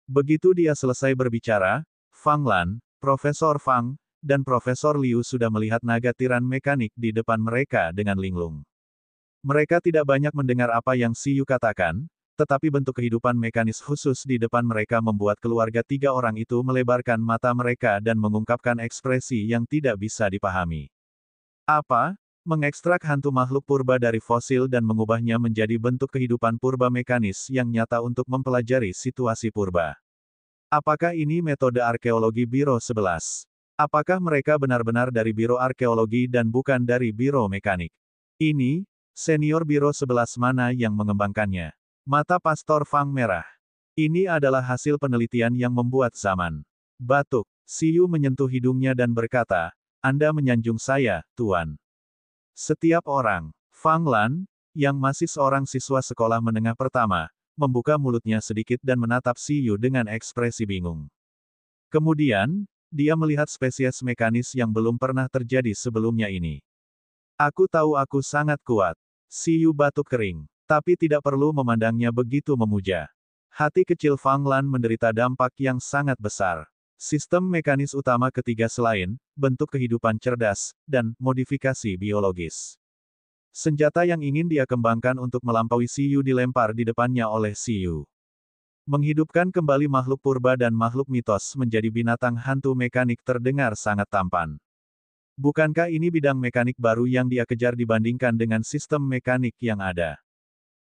Begitu dia selesai berbicara, Fang Lan, Profesor Fang, dan Profesor Liu sudah melihat naga tiran mekanik di depan mereka dengan linglung. Mereka tidak banyak mendengar apa yang Siyu katakan, tetapi bentuk kehidupan mekanis khusus di depan mereka membuat keluarga tiga orang itu melebarkan mata mereka dan mengungkapkan ekspresi yang tidak bisa dipahami. Apa? Mengekstrak hantu makhluk purba dari fosil dan mengubahnya menjadi bentuk kehidupan purba mekanis yang nyata untuk mempelajari situasi purba. Apakah ini metode arkeologi Biro 11? Apakah mereka benar-benar dari Biro Arkeologi dan bukan dari Biro Mekanik? Ini, senior Biro 11 mana yang mengembangkannya? Mata Pastor Fang merah. Ini adalah hasil penelitian yang membuat zaman. Batuk. Siyu menyentuh hidungnya dan berkata, Anda menyanjung saya, Tuan. Setiap orang. Fang Lan, yang masih seorang siswa sekolah menengah pertama, membuka mulutnya sedikit dan menatap Siyu dengan ekspresi bingung. Kemudian, dia melihat spesies mekanis yang belum pernah terjadi sebelumnya ini. Aku tahu aku sangat kuat. Siyu batuk kering, tapi tidak perlu memandangnya begitu memuja. Hati kecil Fang Lan menderita dampak yang sangat besar. Sistem mekanis utama ketiga selain bentuk kehidupan cerdas dan modifikasi biologis. Senjata yang ingin dia kembangkan untuk melampaui Siyu dilempar di depannya oleh Siyu. Menghidupkan kembali makhluk purba dan makhluk mitos menjadi binatang hantu mekanik terdengar sangat tampan. Bukankah ini bidang mekanik baru yang dia kejar dibandingkan dengan sistem mekanik yang ada?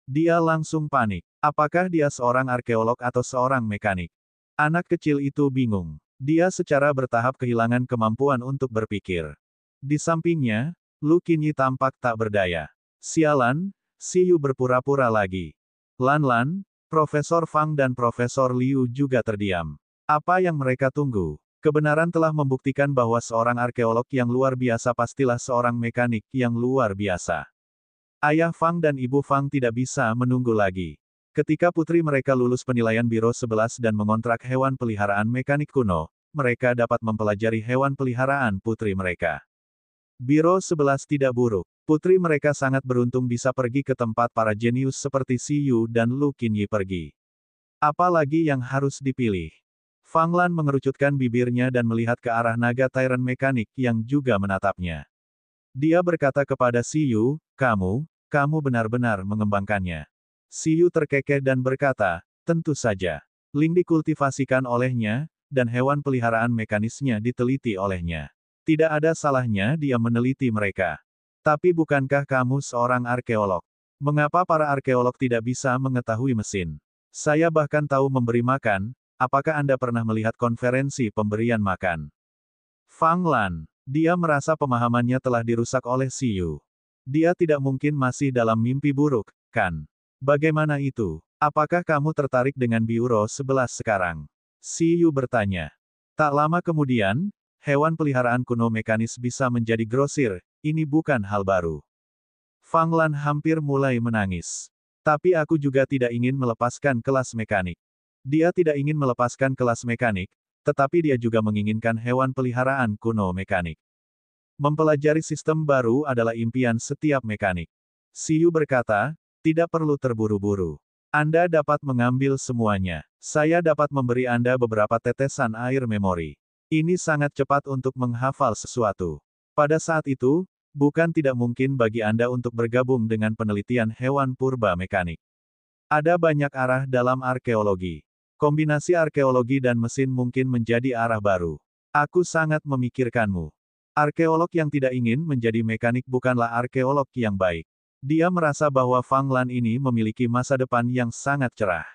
Dia langsung panik. Apakah dia seorang arkeolog atau seorang mekanik? Anak kecil itu bingung. Dia secara bertahap kehilangan kemampuan untuk berpikir. Di sampingnya, Lu Qinyi tampak tak berdaya. Sialan, Siyu berpura-pura lagi. Lan, Profesor Fang dan Profesor Liu juga terdiam. Apa yang mereka tunggu? Kebenaran telah membuktikan bahwa seorang arkeolog yang luar biasa pastilah seorang mekanik yang luar biasa. Ayah Fang dan Ibu Fang tidak bisa menunggu lagi. Ketika putri mereka lulus penilaian Biro 11 dan mengontrak hewan peliharaan mekanik kuno, mereka dapat mempelajari hewan peliharaan putri mereka. Biro 11 tidak buruk. Putri mereka sangat beruntung bisa pergi ke tempat para jenius seperti Siyu dan Lu Qinyi pergi. Apalagi yang harus dipilih? Fang Lan mengerucutkan bibirnya dan melihat ke arah naga Tyrant mekanik yang juga menatapnya. Dia berkata kepada Si Yu, kamu benar-benar mengembangkannya. Si Yu terkekeh dan berkata, tentu saja. Ling dikultivasikan olehnya, dan hewan peliharaan mekanisnya diteliti olehnya. Tidak ada salahnya dia meneliti mereka. Tapi bukankah kamu seorang arkeolog? Mengapa para arkeolog tidak bisa mengetahui mesin? Saya bahkan tahu memberi makan. Apakah Anda pernah melihat konferensi pemberian makan? Fang Lan. Dia merasa pemahamannya telah dirusak oleh Si Yu. Dia tidak mungkin masih dalam mimpi buruk, kan? Bagaimana itu? Apakah kamu tertarik dengan Biuro 11 sekarang? Si Yu bertanya. Tak lama kemudian, hewan peliharaan kuno mekanis bisa menjadi grosir, ini bukan hal baru. Fang Lan hampir mulai menangis. Tapi aku juga tidak ingin melepaskan kelas mekanik. Dia tidak ingin melepaskan kelas mekanik, tetapi dia juga menginginkan hewan peliharaan kuno mekanik. Mempelajari sistem baru adalah impian setiap mekanik. Si Yu berkata, tidak perlu terburu-buru. Anda dapat mengambil semuanya. Saya dapat memberi Anda beberapa tetesan air memori. Ini sangat cepat untuk menghafal sesuatu. Pada saat itu, bukan tidak mungkin bagi Anda untuk bergabung dengan penelitian hewan purba mekanik. Ada banyak arah dalam arkeologi. Kombinasi arkeologi dan mesin mungkin menjadi arah baru. Aku sangat memikirkanmu. Arkeolog yang tidak ingin menjadi mekanik bukanlah arkeolog yang baik. Dia merasa bahwa Fang Lan ini memiliki masa depan yang sangat cerah.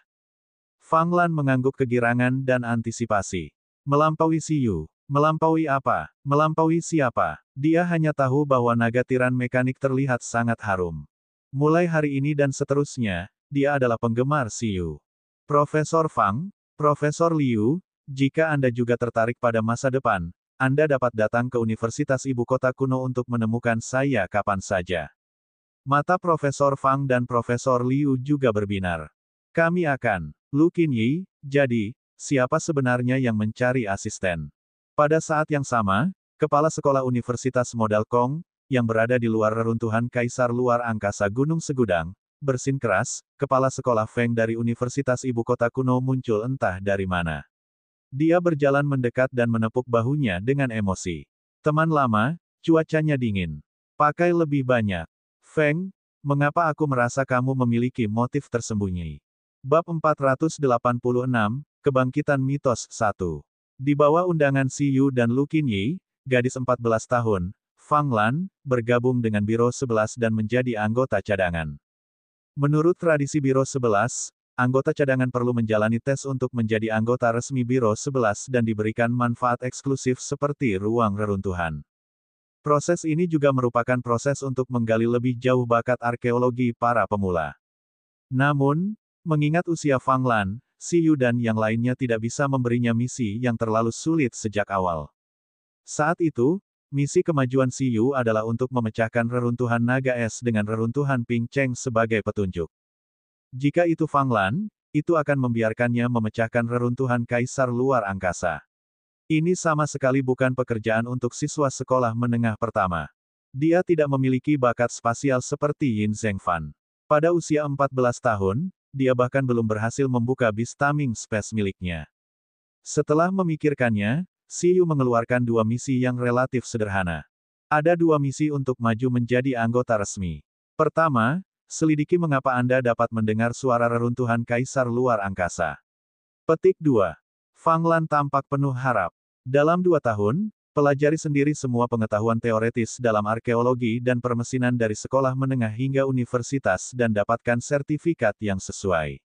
Fang Lan mengangguk kegirangan dan antisipasi. Melampaui Si Yu. Melampaui apa? Melampaui siapa? Dia hanya tahu bahwa naga tiran mekanik terlihat sangat harum. Mulai hari ini dan seterusnya, dia adalah penggemar Si Yu. Profesor Fang, Profesor Liu, jika Anda juga tertarik pada masa depan, Anda dapat datang ke Universitas Ibu Kota Kuno untuk menemukan saya kapan saja. Mata Profesor Fang dan Profesor Liu juga berbinar. Kami akan. Lu Qinyi, jadi, siapa sebenarnya yang mencari asisten? Pada saat yang sama, Kepala Sekolah Universitas Modal Kong, yang berada di luar reruntuhan Kaisar Luar Angkasa Gunung Segudang, bersin keras, kepala sekolah Feng dari Universitas Ibu Kota Kuno muncul entah dari mana. Dia berjalan mendekat dan menepuk bahunya dengan emosi. Teman lama, cuacanya dingin. Pakai lebih banyak. Feng, mengapa aku merasa kamu memiliki motif tersembunyi? Bab 486, Kebangkitan Mitos 1. Di bawah undangan Si Yu dan Lu Qinyi, gadis 14 tahun, Fang Lan, bergabung dengan Biro 11 dan menjadi anggota cadangan. Menurut tradisi Biro 11, anggota cadangan perlu menjalani tes untuk menjadi anggota resmi Biro 11 dan diberikan manfaat eksklusif seperti ruang reruntuhan. Proses ini juga merupakan proses untuk menggali lebih jauh bakat arkeologi para pemula. Namun, mengingat usia Fang Lan, Si Yu dan yang lainnya tidak bisa memberinya misi yang terlalu sulit sejak awal. Saat itu, misi kemajuan Si Yu adalah untuk memecahkan reruntuhan naga es dengan reruntuhan Ping Cheng sebagai petunjuk. Jika itu Fang Lan, itu akan membiarkannya memecahkan reruntuhan Kaisar Luar Angkasa. Ini sama sekali bukan pekerjaan untuk siswa sekolah menengah pertama. Dia tidak memiliki bakat spasial seperti Yin Zhengfan. Pada usia 14 tahun, dia bahkan belum berhasil membuka bis taming space miliknya. Setelah memikirkannya, Si Yu mengeluarkan dua misi yang relatif sederhana. Ada dua misi untuk maju menjadi anggota resmi. Pertama, selidiki mengapa Anda dapat mendengar suara reruntuhan Kaisar Luar Angkasa. Petik 2. Fang Lan tampak penuh harap. Dalam 2 tahun, pelajari sendiri semua pengetahuan teoretis dalam arkeologi dan permesinan dari sekolah menengah hingga universitas dan dapatkan sertifikat yang sesuai.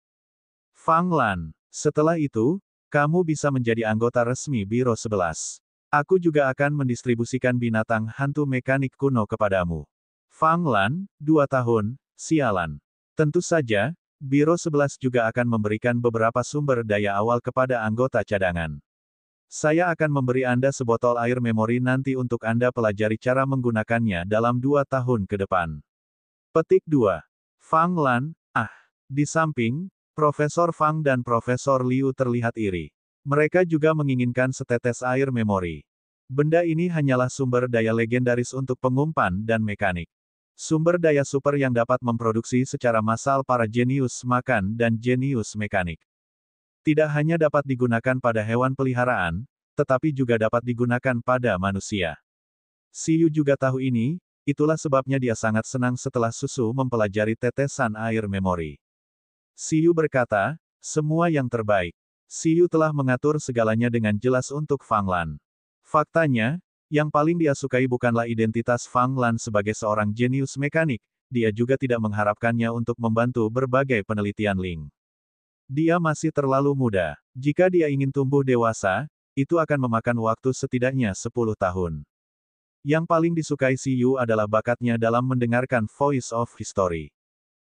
Fang Lan, setelah itu, kamu bisa menjadi anggota resmi Biro 11. Aku juga akan mendistribusikan binatang hantu mekanik kuno kepadamu. Fang Lan, 2 tahun, sialan. Tentu saja, Biro 11 juga akan memberikan beberapa sumber daya awal kepada anggota cadangan. Saya akan memberi Anda sebotol air memori nanti untuk Anda pelajari cara menggunakannya dalam 2 tahun ke depan. Petik 2. Fang Lan, di samping, Profesor Fang dan Profesor Liu terlihat iri. Mereka juga menginginkan setetes air memori. Benda ini hanyalah sumber daya legendaris untuk pengumpan dan mekanik. Sumber daya super yang dapat memproduksi secara massal para jenius makan dan jenius mekanik. Tidak hanya dapat digunakan pada hewan peliharaan, tetapi juga dapat digunakan pada manusia. Siyu juga tahu ini, itulah sebabnya dia sangat senang setelah Susu mempelajari tetesan air memori. Siyu berkata, semua yang terbaik. Siyu telah mengatur segalanya dengan jelas untuk Fang Lan. Faktanya, yang paling dia sukai bukanlah identitas Fang Lan sebagai seorang jenius mekanik, dia juga tidak mengharapkannya untuk membantu berbagai penelitian Ling. Dia masih terlalu muda. Jika dia ingin tumbuh dewasa, itu akan memakan waktu setidaknya 10 tahun. Yang paling disukai Siyu adalah bakatnya dalam mendengarkan Voice of History.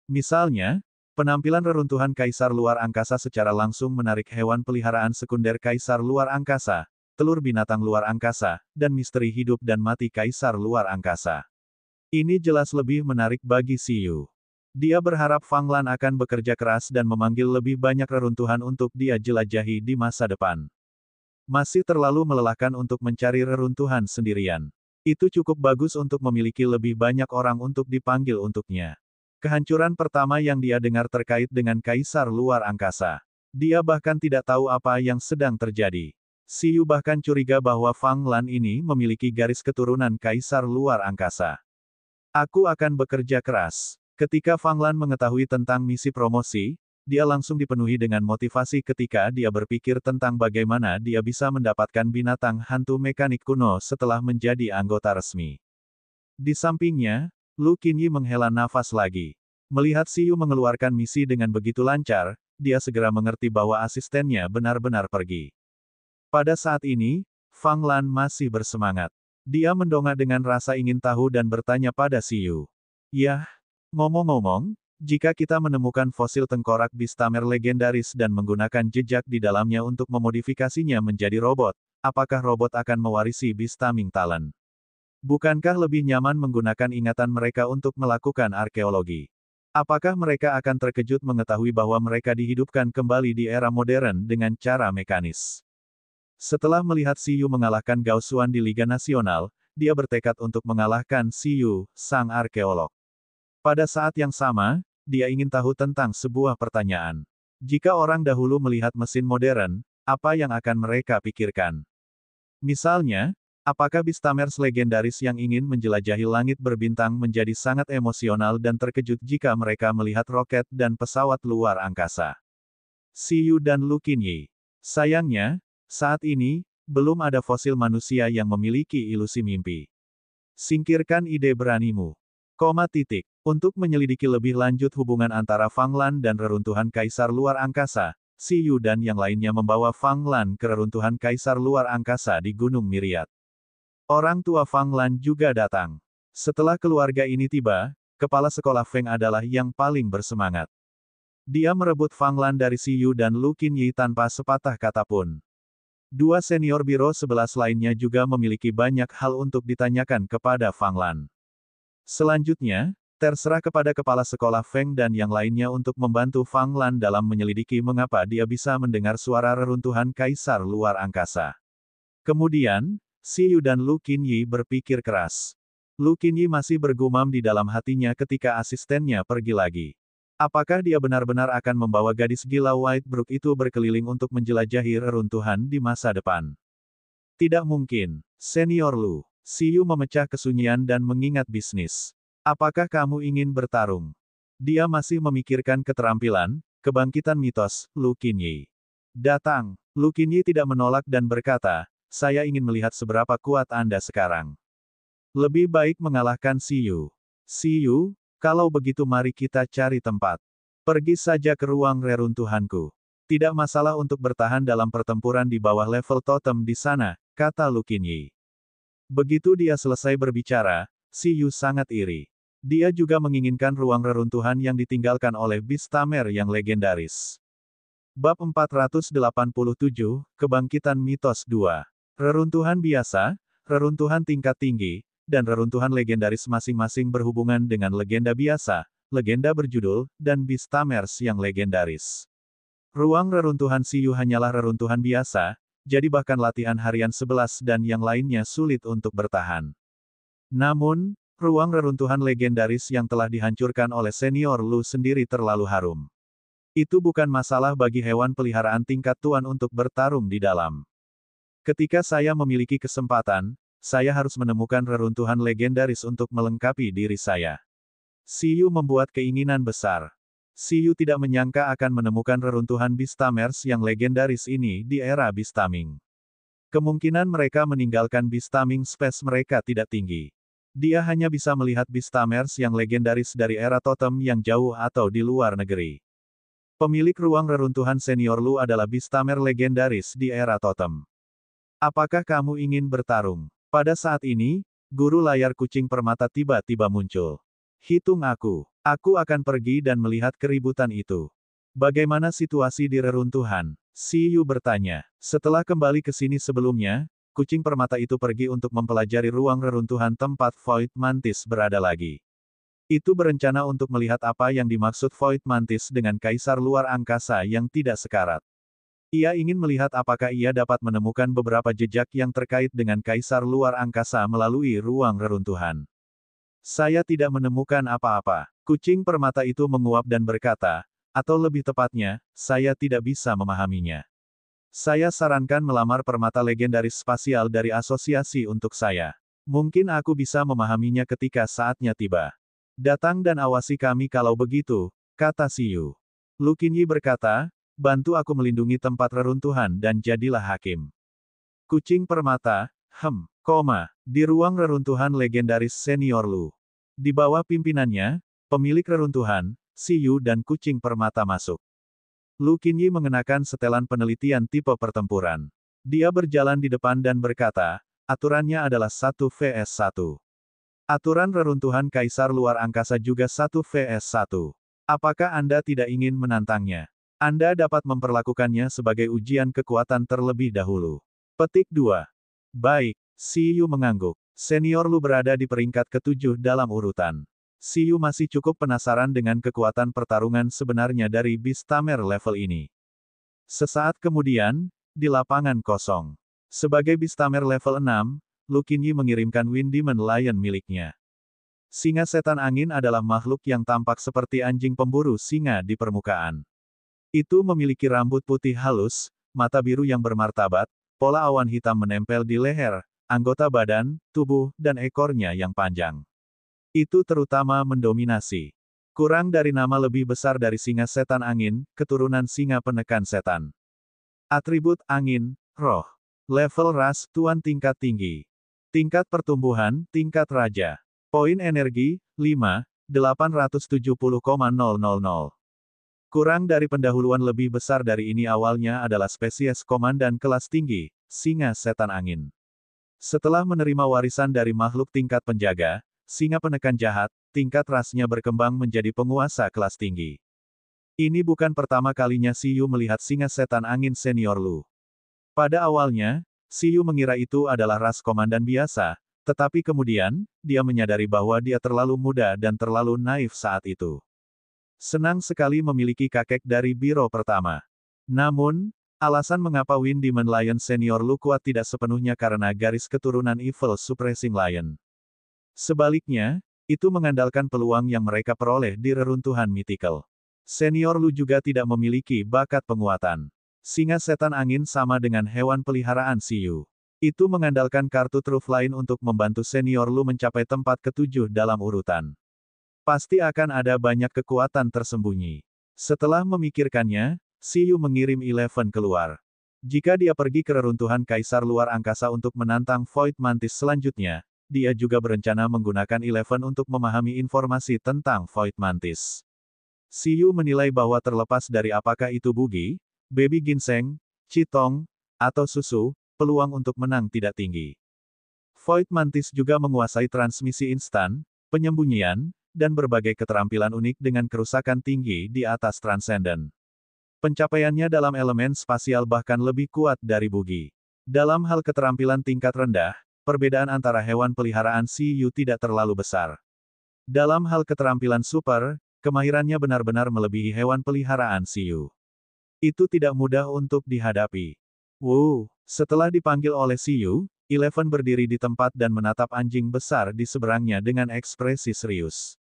Misalnya, penampilan reruntuhan Kaisar Luar Angkasa secara langsung menarik hewan peliharaan sekunder Kaisar Luar Angkasa, telur binatang luar angkasa, dan misteri hidup dan mati Kaisar Luar Angkasa. Ini jelas lebih menarik bagi Siyu. Dia berharap Fang Lan akan bekerja keras dan memanggil lebih banyak reruntuhan untuk dia jelajahi di masa depan. Masih terlalu melelahkan untuk mencari reruntuhan sendirian. Itu cukup bagus untuk memiliki lebih banyak orang untuk dipanggil untuknya. Kehancuran pertama yang dia dengar terkait dengan Kaisar Luar Angkasa. Dia bahkan tidak tahu apa yang sedang terjadi. Siyu bahkan curiga bahwa Fang Lan ini memiliki garis keturunan Kaisar Luar Angkasa. Aku akan bekerja keras. Ketika Fang Lan mengetahui tentang misi promosi, dia langsung dipenuhi dengan motivasi ketika dia berpikir tentang bagaimana dia bisa mendapatkan binatang hantu mekanik kuno setelah menjadi anggota resmi. Di sampingnya, Lu Qinyi menghela nafas lagi. Melihat Siyu mengeluarkan misi dengan begitu lancar, dia segera mengerti bahwa asistennya benar-benar pergi. Pada saat ini, Fang Lan masih bersemangat. Dia mendongak dengan rasa ingin tahu dan bertanya pada Siyu. Yah, ngomong-ngomong, jika kita menemukan fosil tengkorak Beastamer legendaris dan menggunakan jejak di dalamnya untuk memodifikasinya menjadi robot, apakah robot akan mewarisi Beastaming Talent? Bukankah lebih nyaman menggunakan ingatan mereka untuk melakukan arkeologi? Apakah mereka akan terkejut mengetahui bahwa mereka dihidupkan kembali di era modern dengan cara mekanis? Setelah melihat Siyu mengalahkan Gao Xuan di Liga Nasional, dia bertekad untuk mengalahkan Siyu, sang arkeolog. Pada saat yang sama, dia ingin tahu tentang sebuah pertanyaan. Jika orang dahulu melihat mesin modern, apa yang akan mereka pikirkan? Misalnya, apakah Beastamers legendaris yang ingin menjelajahi langit berbintang menjadi sangat emosional dan terkejut jika mereka melihat roket dan pesawat luar angkasa? Siyu dan Lu Qinyi. Sayangnya, saat ini, belum ada fosil manusia yang memiliki ilusi mimpi. Singkirkan ide beranimu. Untuk menyelidiki lebih lanjut hubungan antara Fang Lan dan reruntuhan Kaisar Luar Angkasa, Siyu dan yang lainnya membawa Fang Lan ke reruntuhan Kaisar Luar Angkasa di Gunung Myriad. Orang tua Fang Lan juga datang. Setelah keluarga ini tiba, kepala sekolah Feng adalah yang paling bersemangat. Dia merebut Fang Lan dari Siyu dan Lu Qinyi tanpa sepatah kata pun. Dua senior biro 11 lainnya juga memiliki banyak hal untuk ditanyakan kepada Fang Lan. Selanjutnya, terserah kepada kepala sekolah Feng dan yang lainnya untuk membantu Fang Lan dalam menyelidiki mengapa dia bisa mendengar suara reruntuhan Kaisar Luar Angkasa. Kemudian, Siyu dan Lu Qinyi berpikir keras. Lu Qinyi masih bergumam di dalam hatinya ketika asistennya pergi lagi. Apakah dia benar-benar akan membawa gadis gila White Brook itu berkeliling untuk menjelajahi reruntuhan di masa depan? Tidak mungkin, Senior Lu. Siyu memecah kesunyian dan mengingat bisnis. Apakah kamu ingin bertarung? Dia masih memikirkan keterampilan, kebangkitan mitos, Lu Qinyi. Datang. Lu Qinyi tidak menolak dan berkata, saya ingin melihat seberapa kuat Anda sekarang. Lebih baik mengalahkan Siyu. Siyu, kalau begitu mari kita cari tempat. Pergi saja ke ruang reruntuhanku. Tidak masalah untuk bertahan dalam pertempuran di bawah level totem di sana, kata Lu Qinyi. Begitu dia selesai berbicara, Siyu sangat iri. Dia juga menginginkan ruang reruntuhan yang ditinggalkan oleh Beastamer yang legendaris. Bab 487, Kebangkitan Mitos 2. Reruntuhan biasa, reruntuhan tingkat tinggi, dan reruntuhan legendaris masing-masing berhubungan dengan legenda biasa, legenda berjudul, dan Beastamers yang legendaris. Ruang reruntuhan Siyu hanyalah reruntuhan biasa, jadi bahkan latihan harian 11 dan yang lainnya sulit untuk bertahan. Namun, ruang reruntuhan legendaris yang telah dihancurkan oleh senior Lu sendiri terlalu harum. Itu bukan masalah bagi hewan peliharaan tingkat tuan untuk bertarung di dalam. Ketika saya memiliki kesempatan, saya harus menemukan reruntuhan legendaris untuk melengkapi diri saya. Siyu membuat keinginan besar. Siyu tidak menyangka akan menemukan reruntuhan Beastamers yang legendaris ini di era Beastaming. Kemungkinan mereka meninggalkan Beastaming space mereka tidak tinggi. Dia hanya bisa melihat Beastamers yang legendaris dari era totem yang jauh atau di luar negeri. Pemilik ruang reruntuhan senior Lu adalah Beastamer legendaris di era totem. Apakah kamu ingin bertarung? Pada saat ini, guru layar kucing permata tiba-tiba muncul. Hitung aku. Aku akan pergi dan melihat keributan itu. Bagaimana situasi di reruntuhan? Siyu bertanya. Setelah kembali ke sini sebelumnya, kucing permata itu pergi untuk mempelajari ruang reruntuhan tempat Void Mantis berada lagi. Itu berencana untuk melihat apa yang dimaksud Void Mantis dengan kaisar luar angkasa yang tidak sekarat. Ia ingin melihat apakah ia dapat menemukan beberapa jejak yang terkait dengan kaisar luar angkasa melalui ruang reruntuhan. Saya tidak menemukan apa-apa. Kucing permata itu menguap dan berkata, atau lebih tepatnya, saya tidak bisa memahaminya. Saya sarankan melamar permata legendaris spasial dari asosiasi untuk saya. Mungkin aku bisa memahaminya ketika saatnya tiba. Datang dan awasi kami kalau begitu, kata Siyu. Lu Qinyi berkata, bantu aku melindungi tempat reruntuhan dan jadilah hakim. Kucing permata, di ruang reruntuhan legendaris senior Lu. Di bawah pimpinannya, pemilik reruntuhan, Siyu dan kucing permata masuk. Lu Qinyi mengenakan setelan penelitian tipe pertempuran. Dia berjalan di depan dan berkata, aturannya adalah 1 vs 1. Aturan reruntuhan kaisar luar angkasa juga 1 vs 1. Apakah Anda tidak ingin menantangnya? Anda dapat memperlakukannya sebagai ujian kekuatan terlebih dahulu. Petik 2. Baik, Siyu mengangguk. Senior Lu berada di peringkat ke-7 dalam urutan. Siyu masih cukup penasaran dengan kekuatan pertarungan sebenarnya dari Beastamer level ini. Sesaat kemudian, di lapangan kosong. Sebagai Beastamer level 6, Lu Qinyi mengirimkan Wind Demon Lion miliknya. Singa setan angin adalah makhluk yang tampak seperti anjing pemburu singa di permukaan. Itu memiliki rambut putih halus, mata biru yang bermartabat, pola awan hitam menempel di leher, anggota badan, tubuh, dan ekornya yang panjang. Itu terutama mendominasi. Kurang dari nama lebih besar dari singa setan angin, keturunan singa penekan setan. Atribut angin, roh. Level ras, tuan tingkat tinggi. Tingkat pertumbuhan, tingkat raja. Poin energi, 5, 870,000. Kurang dari pendahuluan lebih besar dari ini awalnya adalah spesies komandan kelas tinggi, singa setan angin. Setelah menerima warisan dari makhluk tingkat penjaga, singa penekan jahat, tingkat rasnya berkembang menjadi penguasa kelas tinggi. Ini bukan pertama kalinya Siyu melihat singa setan angin senior Lu. Pada awalnya, Siyu mengira itu adalah ras komandan biasa, tetapi kemudian, dia menyadari bahwa dia terlalu muda dan terlalu naif saat itu. Senang sekali memiliki kakek dari biro pertama. Namun, alasan mengapa Wind Demon Lion senior Lu kuat tidak sepenuhnya karena garis keturunan Evil Suppressing Lion. Sebaliknya, itu mengandalkan peluang yang mereka peroleh di reruntuhan mythical. Senior Lu juga tidak memiliki bakat penguatan. Singa setan angin sama dengan hewan peliharaan Siyu. Itu mengandalkan kartu truf lain untuk membantu senior Lu mencapai tempat ke-7 dalam urutan. Pasti akan ada banyak kekuatan tersembunyi. Setelah memikirkannya, Siyu mengirim Eleven keluar. Jika dia pergi ke reruntuhan kaisar luar angkasa untuk menantang Void Mantis selanjutnya, dia juga berencana menggunakan Eleven untuk memahami informasi tentang Void Mantis. Siyu menilai bahwa terlepas dari apakah itu bugi, baby ginseng, citong, atau susu, peluang untuk menang tidak tinggi. Void Mantis juga menguasai transmisi instan, penyembunyian, dan berbagai keterampilan unik dengan kerusakan tinggi di atas Transcendent. Pencapaiannya dalam elemen spasial bahkan lebih kuat dari bugi. Dalam hal keterampilan tingkat rendah, perbedaan antara hewan peliharaan Siyu tidak terlalu besar. Dalam hal keterampilan super, kemahirannya benar-benar melebihi hewan peliharaan Siyu. Itu tidak mudah untuk dihadapi. Setelah dipanggil oleh Siyu, Eleven berdiri di tempat dan menatap anjing besar di seberangnya dengan ekspresi serius.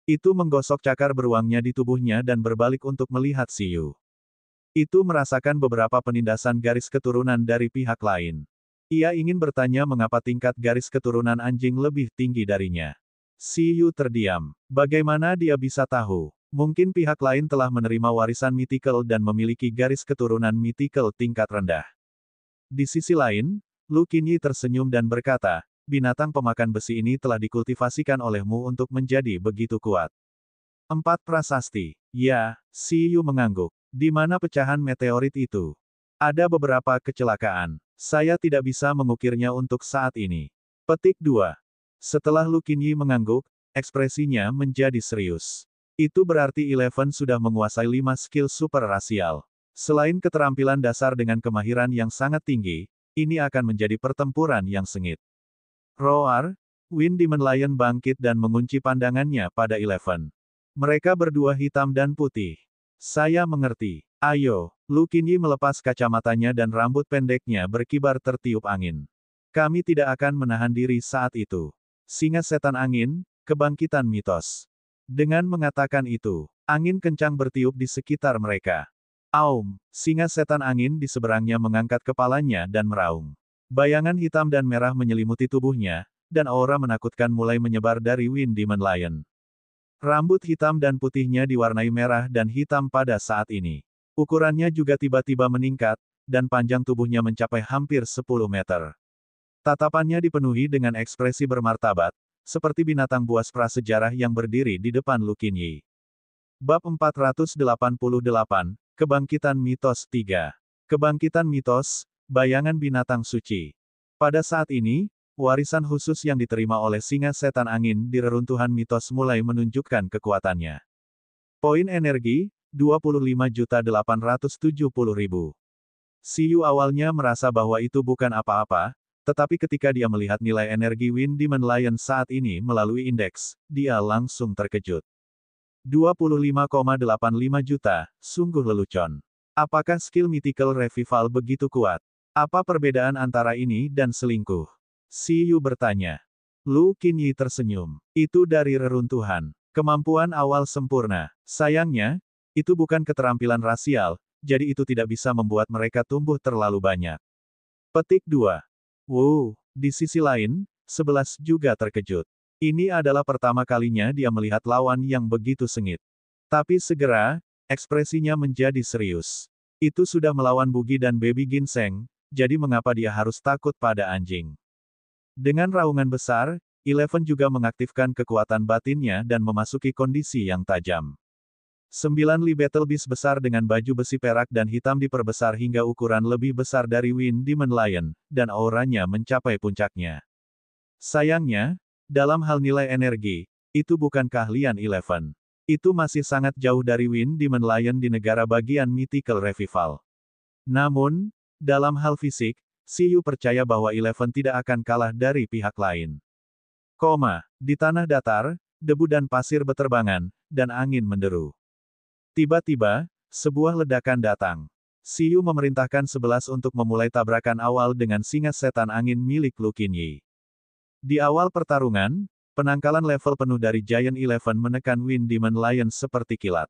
Itu menggosok cakar beruangnya di tubuhnya dan berbalik untuk melihat Siyu. Itu merasakan beberapa penindasan garis keturunan dari pihak lain. Ia ingin bertanya mengapa tingkat garis keturunan anjing lebih tinggi darinya. Siyu terdiam. Bagaimana dia bisa tahu? Mungkin pihak lain telah menerima warisan mythical dan memiliki garis keturunan mythical tingkat rendah. Di sisi lain, Lu Qinyi tersenyum dan berkata, binatang pemakan besi ini telah dikultivasikan olehmu untuk menjadi begitu kuat. 4 prasasti. Ya, Siyu mengangguk. Di mana pecahan meteorit itu? Ada beberapa kecelakaan. Saya tidak bisa mengukirnya untuk saat ini. Petik 2. Setelah Lu Qinyi mengangguk, ekspresinya menjadi serius. Itu berarti Eleven sudah menguasai 5 skill super rasial. Selain keterampilan dasar dengan kemahiran yang sangat tinggi, ini akan menjadi pertempuran yang sengit. Roar, Wind Demon Lion bangkit dan mengunci pandangannya pada Eleven. Mereka berdua hitam dan putih. Saya mengerti. Ayo, Lu Qinyi melepas kacamatanya dan rambut pendeknya berkibar tertiup angin. Kami tidak akan menahan diri saat itu. Singa setan angin, kebangkitan mitos. Dengan mengatakan itu, angin kencang bertiup di sekitar mereka. Aum, singa setan angin di seberangnya mengangkat kepalanya dan meraung. Bayangan hitam dan merah menyelimuti tubuhnya, dan aura menakutkan mulai menyebar dari Wind Demon Lion. Rambut hitam dan putihnya diwarnai merah dan hitam pada saat ini. Ukurannya juga tiba-tiba meningkat, dan panjang tubuhnya mencapai hampir 10 meter. Tatapannya dipenuhi dengan ekspresi bermartabat, seperti binatang buas prasejarah yang berdiri di depan Lu Qinyi. Bab 488, Kebangkitan Mitos 3. Kebangkitan Mitos, Bayangan Binatang Suci. Pada saat ini, warisan khusus yang diterima oleh singa setan angin di reruntuhan mitos mulai menunjukkan kekuatannya. Poin energi, 25.870.000. Siyu awalnya merasa bahwa itu bukan apa-apa, tetapi ketika dia melihat nilai energi Wind Demon Lion saat ini melalui indeks, dia langsung terkejut. 25,85 juta, sungguh lelucon. Apakah skill Mythical Revival begitu kuat? Apa perbedaan antara ini dan selingkuh? Siyu bertanya. Lu Qinyi tersenyum. Itu dari reruntuhan. Kemampuan awal sempurna. Sayangnya, itu bukan keterampilan rasial, jadi itu tidak bisa membuat mereka tumbuh terlalu banyak. Petik 2. Wow, di sisi lain, 11 juga terkejut. Ini adalah pertama kalinya dia melihat lawan yang begitu sengit. Tapi segera, ekspresinya menjadi serius. Itu sudah melawan Bugi dan Baby Ginseng, jadi mengapa dia harus takut pada anjing? Dengan raungan besar, Eleven juga mengaktifkan kekuatan batinnya dan memasuki kondisi yang tajam. 9 Battle Beast besar dengan baju besi perak dan hitam diperbesar hingga ukuran lebih besar dari Wind Demon Lion, dan auranya mencapai puncaknya. Sayangnya, dalam hal nilai energi, itu bukan keahlian Eleven. Itu masih sangat jauh dari Wind Demon Lion di negara bagian Mythical Revival. Namun, dalam hal fisik, Siyu percaya bahwa Eleven tidak akan kalah dari pihak lain. Di tanah datar, debu dan pasir beterbangan, dan angin menderu. Tiba-tiba, sebuah ledakan datang. Siyu memerintahkan 11 untuk memulai tabrakan awal dengan singa setan angin milik Lu Qinyi. Di awal pertarungan, penangkalan level penuh dari Giant Eleven menekan Wind Demon Lion seperti kilat.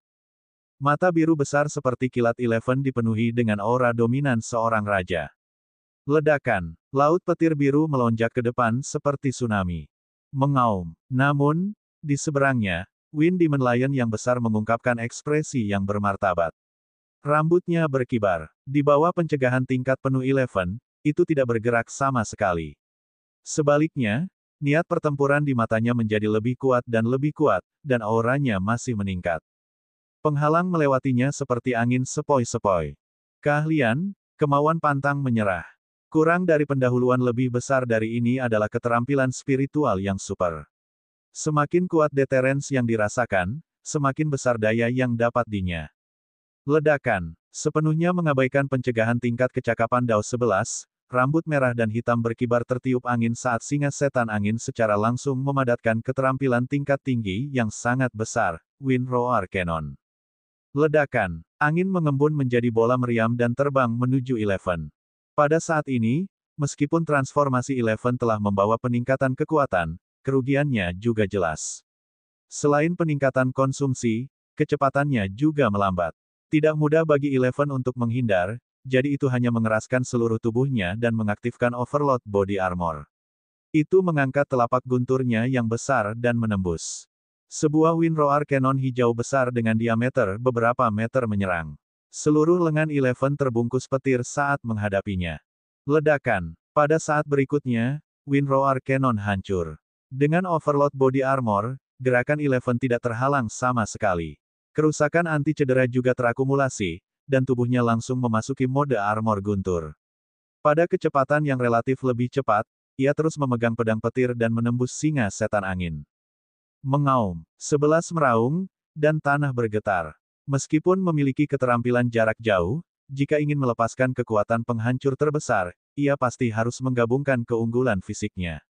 Mata biru besar seperti kilat Eleven dipenuhi dengan aura dominan seorang raja. Ledakan, laut petir biru melonjak ke depan seperti tsunami. Mengaum. Namun, di seberangnya, Wind Demon Lion yang besar mengungkapkan ekspresi yang bermartabat. Rambutnya berkibar. Di bawah pencegahan tingkat penuh Eleven, itu tidak bergerak sama sekali. Sebaliknya, niat pertempuran di matanya menjadi lebih kuat, dan auranya masih meningkat. Penghalang melewatinya seperti angin sepoi-sepoi. Keahlian, kemauan pantang menyerah. Kurang dari pendahuluan lebih besar dari ini adalah keterampilan spiritual yang super. Semakin kuat deterrence yang dirasakan, semakin besar daya yang dapat dinya. Ledakan, sepenuhnya mengabaikan pencegahan tingkat kecakapan Dao 11, rambut merah dan hitam berkibar tertiup angin saat singa setan angin secara langsung memadatkan keterampilan tingkat tinggi yang sangat besar, Wind Roar Cannon. Ledakan, angin mengembun menjadi bola meriam dan terbang menuju Eleven. Pada saat ini, meskipun transformasi Eleven telah membawa peningkatan kekuatan, kerugiannya juga jelas. Selain peningkatan konsumsi, kecepatannya juga melambat. Tidak mudah bagi Eleven untuk menghindar, jadi itu hanya mengeraskan seluruh tubuhnya dan mengaktifkan Overload Body Armor. Itu mengangkat telapak gunturnya yang besar dan menembus. Sebuah Wind Roar Cannon hijau besar dengan diameter beberapa meter menyerang. Seluruh lengan Eleven terbungkus petir saat menghadapinya. Ledakan. Pada saat berikutnya, Wind Roar Cannon hancur. Dengan Overload Body Armor, gerakan Eleven tidak terhalang sama sekali. Kerusakan anti-cedera juga terakumulasi, dan tubuhnya langsung memasuki mode armor guntur. Pada kecepatan yang relatif lebih cepat, ia terus memegang pedang petir dan menembus singa setan angin. Mengaum, 11 meraung, dan tanah bergetar. Meskipun memiliki keterampilan jarak jauh, jika ingin melepaskan kekuatan penghancur terbesar, ia pasti harus menggabungkan keunggulan fisiknya.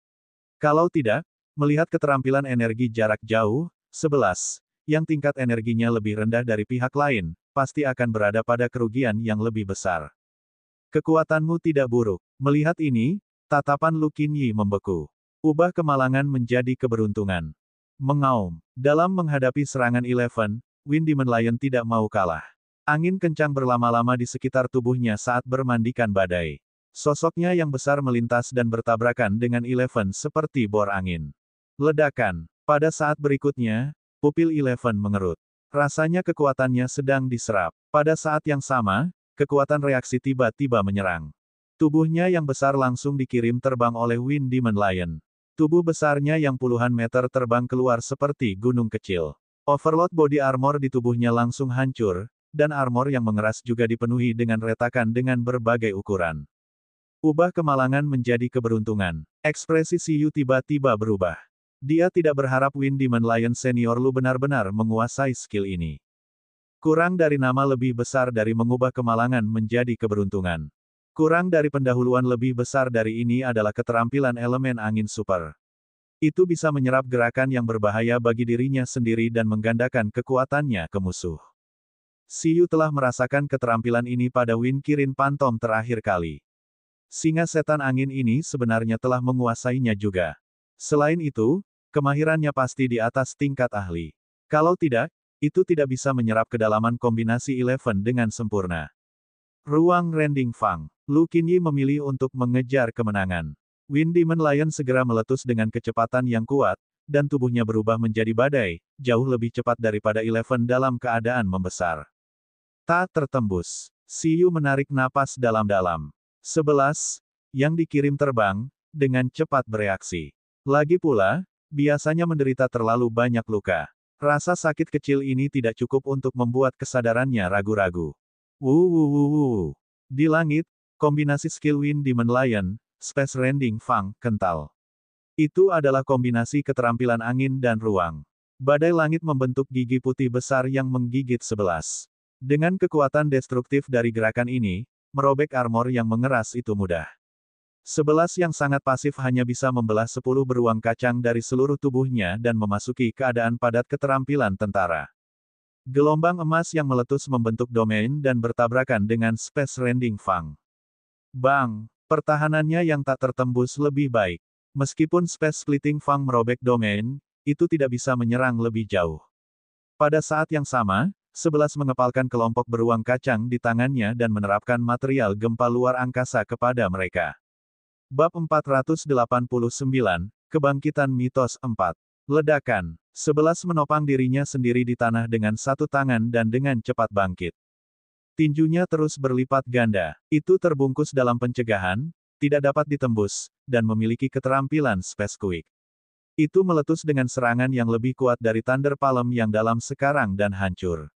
Kalau tidak, melihat keterampilan energi jarak jauh, 11, yang tingkat energinya lebih rendah dari pihak lain, pasti akan berada pada kerugian yang lebih besar. Kekuatanmu tidak buruk. Melihat ini, tatapan Lu Qinyi membeku. Ubah kemalangan menjadi keberuntungan. Mengaum. Dalam menghadapi serangan Eleven, Wind Demon Lion tidak mau kalah. Angin kencang berlama-lama di sekitar tubuhnya saat bermandikan badai. Sosoknya yang besar melintas dan bertabrakan dengan Eleven seperti bor angin. Ledakan. Pada saat berikutnya, pupil Eleven mengerut. Rasanya kekuatannya sedang diserap. Pada saat yang sama, kekuatan reaksi tiba-tiba menyerang. Tubuhnya yang besar langsung dikirim terbang oleh Wind Demon Lion. Tubuh besarnya yang puluhan meter terbang keluar seperti gunung kecil. Overload Body Armor di tubuhnya langsung hancur, dan armor yang mengeras juga dipenuhi dengan retakan dengan berbagai ukuran. Ubah kemalangan menjadi keberuntungan. Ekspresi Siyu tiba-tiba berubah. Dia tidak berharap Wind Demon Lion Senior Lu benar-benar menguasai skill ini. Kurang dari nama lebih besar dari mengubah kemalangan menjadi keberuntungan. Kurang dari pendahuluan lebih besar dari ini adalah keterampilan elemen angin super. Itu bisa menyerap gerakan yang berbahaya bagi dirinya sendiri dan menggandakan kekuatannya ke musuh. Siyu telah merasakan keterampilan ini pada Wind Kirin Phantom terakhir kali. Singa setan angin ini sebenarnya telah menguasainya juga. Selain itu, kemahirannya pasti di atas tingkat ahli. Kalau tidak, itu tidak bisa menyerap kedalaman kombinasi Eleven dengan sempurna. Ruang Rending Fang. Lu Qinyi memilih untuk mengejar kemenangan. Wind Demon Lion segera meletus dengan kecepatan yang kuat, dan tubuhnya berubah menjadi badai, jauh lebih cepat daripada Eleven dalam keadaan membesar. Tak tertembus. Siyu menarik napas dalam-dalam. 11, yang dikirim terbang, dengan cepat bereaksi. Lagi pula, biasanya menderita terlalu banyak luka. Rasa sakit kecil ini tidak cukup untuk membuat kesadarannya ragu-ragu. Wuh. Di langit, kombinasi skill Wind Demon Lion, Space Rending Fang, kental. Itu adalah kombinasi keterampilan angin dan ruang. Badai langit membentuk gigi putih besar yang menggigit 11. Dengan kekuatan destruktif dari gerakan ini, merobek armor yang mengeras itu mudah. 11 yang sangat pasif hanya bisa membelah 10 beruang kacang dari seluruh tubuhnya dan memasuki keadaan padat keterampilan tentara. Gelombang emas yang meletus membentuk domain dan bertabrakan dengan Space Rending Fang. Bang! Pertahanannya yang tak tertembus lebih baik. Meskipun Space Splitting Fang merobek domain, itu tidak bisa menyerang lebih jauh. Pada saat yang sama, 11 mengepalkan kelompok beruang kacang di tangannya dan menerapkan material gempa luar angkasa kepada mereka. Bab 489, Kebangkitan Mitos 4. Ledakan. 11 menopang dirinya sendiri di tanah dengan satu tangan dan dengan cepat bangkit. Tinjunya terus berlipat ganda. Itu terbungkus dalam pencegahan, tidak dapat ditembus, dan memiliki keterampilan Space Quick. Itu meletus dengan serangan yang lebih kuat dari Thunder Palm yang dalam sekarang dan hancur.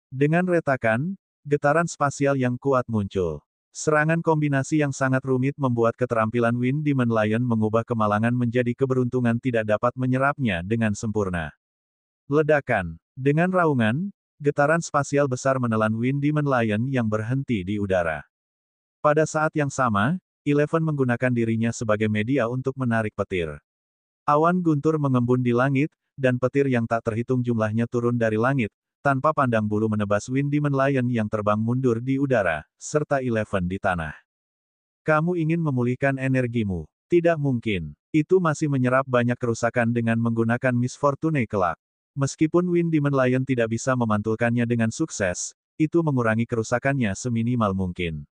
Dengan retakan, getaran spasial yang kuat muncul. Serangan kombinasi yang sangat rumit membuat keterampilan Wind Demon Lion mengubah kemalangan menjadi keberuntungan tidak dapat menyerapnya dengan sempurna. Ledakan. Dengan raungan, getaran spasial besar menelan Wind Demon Lion yang berhenti di udara. Pada saat yang sama, Eleven menggunakan dirinya sebagai media untuk menarik petir. Awan guntur mengembun di langit, dan petir yang tak terhitung jumlahnya turun dari langit, tanpa pandang bulu menebas Wind Demon Lion yang terbang mundur di udara, serta Eleven di tanah. Kamu ingin memulihkan energimu? Tidak mungkin. Itu masih menyerap banyak kerusakan dengan menggunakan Miss Fortune kelak. Meskipun Wind Demon Lion tidak bisa memantulkannya dengan sukses, itu mengurangi kerusakannya seminimal mungkin.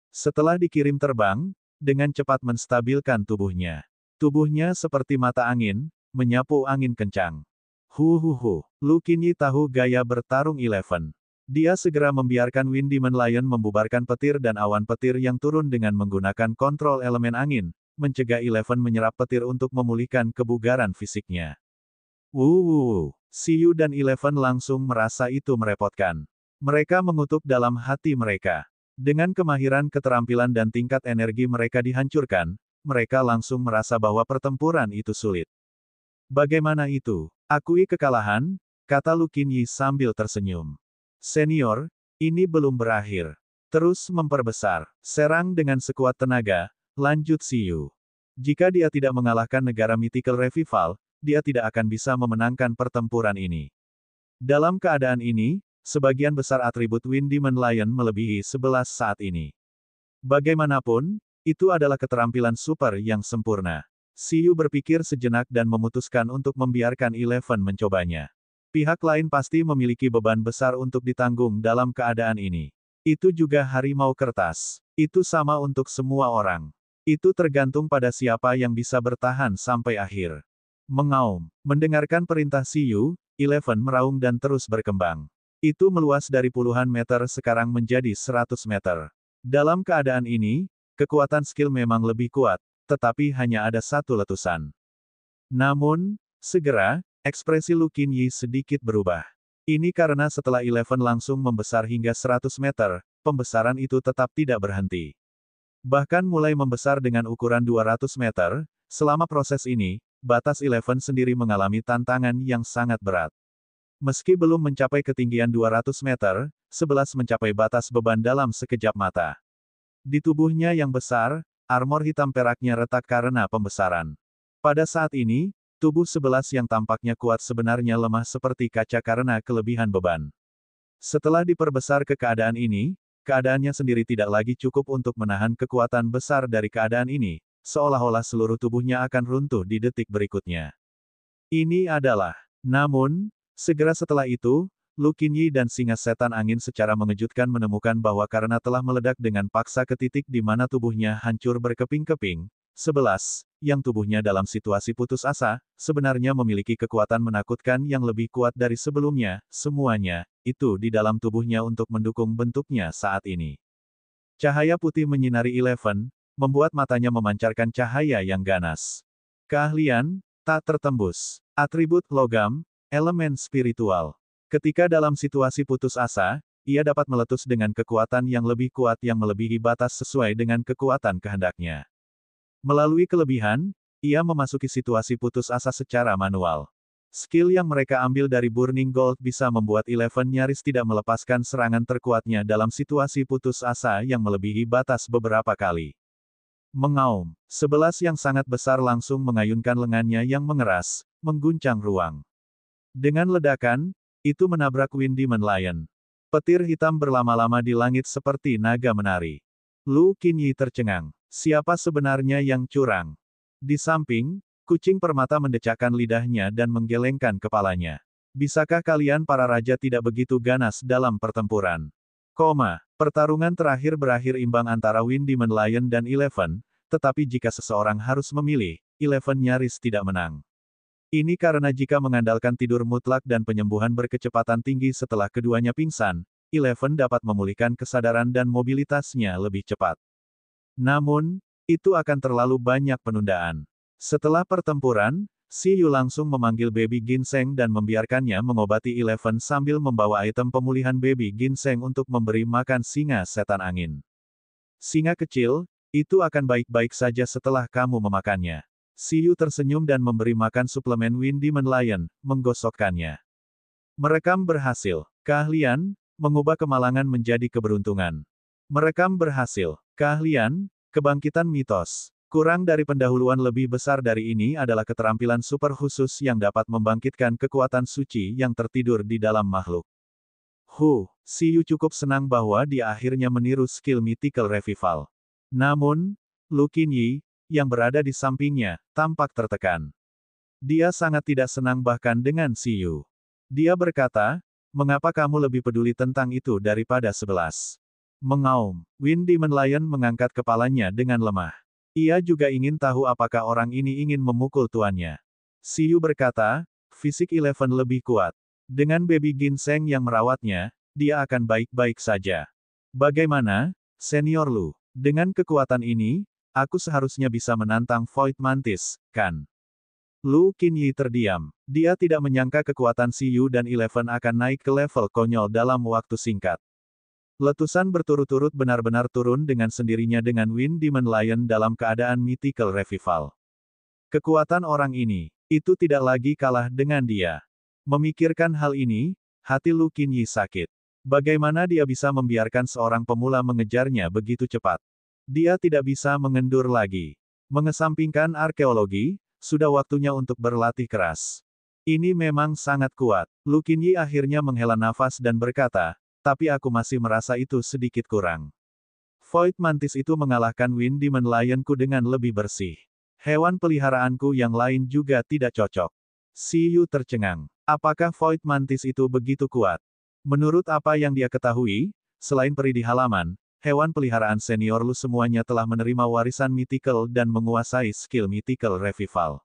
Setelah dikirim terbang, dengan cepat menstabilkan tubuhnya. Tubuhnya seperti mata angin, menyapu angin kencang. Lu Qinyi tahu gaya bertarung Eleven. Dia segera membiarkan Wind Demon Lion membubarkan petir dan awan petir yang turun dengan menggunakan kontrol elemen angin, mencegah Eleven menyerap petir untuk memulihkan kebugaran fisiknya. Siyu dan Eleven langsung merasa itu merepotkan. Mereka mengutuk dalam hati mereka. Dengan kemahiran keterampilan dan tingkat energi mereka dihancurkan, mereka langsung merasa bahwa pertempuran itu sulit. Bagaimana itu? Akui kekalahan, kata Lu Qinyi sambil tersenyum. Senior, ini belum berakhir. Terus memperbesar. Serang dengan sekuat tenaga, lanjut Siyu. Jika dia tidak mengalahkan negara Mythical Revival, dia tidak akan bisa memenangkan pertempuran ini. Dalam keadaan ini, sebagian besar atribut Wind Demon Lion melebihi 11 saat ini. Bagaimanapun, itu adalah keterampilan super yang sempurna. Siyu berpikir sejenak dan memutuskan untuk membiarkan Eleven mencobanya. Pihak lain pasti memiliki beban besar untuk ditanggung dalam keadaan ini. Itu juga harimau kertas. Itu sama untuk semua orang. Itu tergantung pada siapa yang bisa bertahan sampai akhir. Mengaum. Mendengarkan perintah Siyu, Eleven meraung dan terus berkembang. Itu meluas dari puluhan meter sekarang menjadi 100 meter. Dalam keadaan ini, kekuatan skill memang lebih kuat, tetapi hanya ada satu letusan. Namun, segera, ekspresi Lu Qinyi sedikit berubah. Ini karena setelah Eleven langsung membesar hingga 100 meter, pembesaran itu tetap tidak berhenti. Bahkan mulai membesar dengan ukuran 200 meter, selama proses ini, batas Eleven sendiri mengalami tantangan yang sangat berat. Meski belum mencapai ketinggian 200 meter, 11 mencapai batas beban dalam sekejap mata. Di tubuhnya yang besar, armor hitam peraknya retak karena pembesaran. Pada saat ini, tubuh 11 yang tampaknya kuat sebenarnya lemah seperti kaca karena kelebihan beban. Setelah diperbesar ke keadaan ini, keadaannya sendiri tidak lagi cukup untuk menahan kekuatan besar dari keadaan ini, seolah-olah seluruh tubuhnya akan runtuh di detik berikutnya. Ini adalah, namun, segera setelah itu, Lu Qinyi dan singa setan angin secara mengejutkan menemukan bahwa karena telah meledak dengan paksa ke titik di mana tubuhnya hancur berkeping-keping, 11, yang tubuhnya dalam situasi putus asa, sebenarnya memiliki kekuatan menakutkan yang lebih kuat dari sebelumnya, semuanya, itu di dalam tubuhnya untuk mendukung bentuknya saat ini. Cahaya putih menyinari Eleven, membuat matanya memancarkan cahaya yang ganas. Keahlian, tak tertembus. Atribut logam, elemen spiritual. Ketika dalam situasi putus asa, ia dapat meletus dengan kekuatan yang lebih kuat yang melebihi batas sesuai dengan kekuatan kehendaknya. Melalui kelebihan, ia memasuki situasi putus asa secara manual. Skill yang mereka ambil dari Burning Gold bisa membuat Eleven nyaris tidak melepaskan serangan terkuatnya dalam situasi putus asa yang melebihi batas beberapa kali. Mengaum. 11 yang sangat besar langsung mengayunkan lengannya yang mengeras, mengguncang ruang. Dengan ledakan, itu menabrak Wind Demon Lion. Petir hitam berlama-lama di langit seperti naga menari. Lu Qinyi tercengang. Siapa sebenarnya yang curang? Di samping, kucing permata mendecakkan lidahnya dan menggelengkan kepalanya. Bisakah kalian para raja tidak begitu ganas dalam pertempuran? Pertarungan terakhir berakhir imbang antara Wind Demon Lion dan Eleven, tetapi jika seseorang harus memilih, Eleven nyaris tidak menang. Ini karena jika mengandalkan tidur mutlak dan penyembuhan berkecepatan tinggi setelah keduanya pingsan, Eleven dapat memulihkan kesadaran dan mobilitasnya lebih cepat. Namun, itu akan terlalu banyak penundaan. Setelah pertempuran, Siyu langsung memanggil Baby Ginseng dan membiarkannya mengobati Eleven sambil membawa item pemulihan Baby Ginseng untuk memberi makan singa setan angin. Singa kecil, itu akan baik-baik saja setelah kamu memakannya. Siyu tersenyum dan memberi makan suplemen Wind Demon Lion, menggosokkannya. Merekam berhasil. Keahlian, mengubah kemalangan menjadi keberuntungan. Merekam berhasil. Keahlian, kebangkitan mitos. Kurang dari pendahuluan lebih besar dari ini adalah keterampilan super khusus yang dapat membangkitkan kekuatan suci yang tertidur di dalam makhluk. Siyu cukup senang bahwa dia akhirnya meniru skill Mythical Revival. Namun, Lu Qinyi, yang berada di sampingnya, tampak tertekan. Dia sangat tidak senang bahkan dengan Siyu. Dia berkata, mengapa kamu lebih peduli tentang itu daripada 11? Mengaum. Wind Demon Lion mengangkat kepalanya dengan lemah. Ia juga ingin tahu apakah orang ini ingin memukul tuannya. Siyu berkata, fisik Eleven lebih kuat. Dengan baby ginseng yang merawatnya, dia akan baik-baik saja. Bagaimana, Senior Lu? Dengan kekuatan ini, aku seharusnya bisa menantang Void Mantis, kan? Lu Qinyi terdiam. Dia tidak menyangka kekuatan Siyu dan Eleven akan naik ke level konyol dalam waktu singkat. Letusan berturut-turut benar-benar turun dengan sendirinya dengan Wind Demon Lion dalam keadaan mythical revival. Kekuatan orang ini, itu tidak lagi kalah dengan dia. Memikirkan hal ini, hati Lu Qinyi sakit. Bagaimana dia bisa membiarkan seorang pemula mengejarnya begitu cepat? Dia tidak bisa mengendur lagi. Mengesampingkan arkeologi, sudah waktunya untuk berlatih keras. Ini memang sangat kuat. Lu Qinyi akhirnya menghela nafas dan berkata, tapi aku masih merasa itu sedikit kurang. Void Mantis itu mengalahkan Wind Demon Lionku dengan lebih bersih. Hewan peliharaanku yang lain juga tidak cocok. Siyu tercengang. Apakah Void Mantis itu begitu kuat? Menurut apa yang dia ketahui, selain peri di halaman, hewan peliharaan senior Lu semuanya telah menerima warisan mythical dan menguasai skill mythical revival.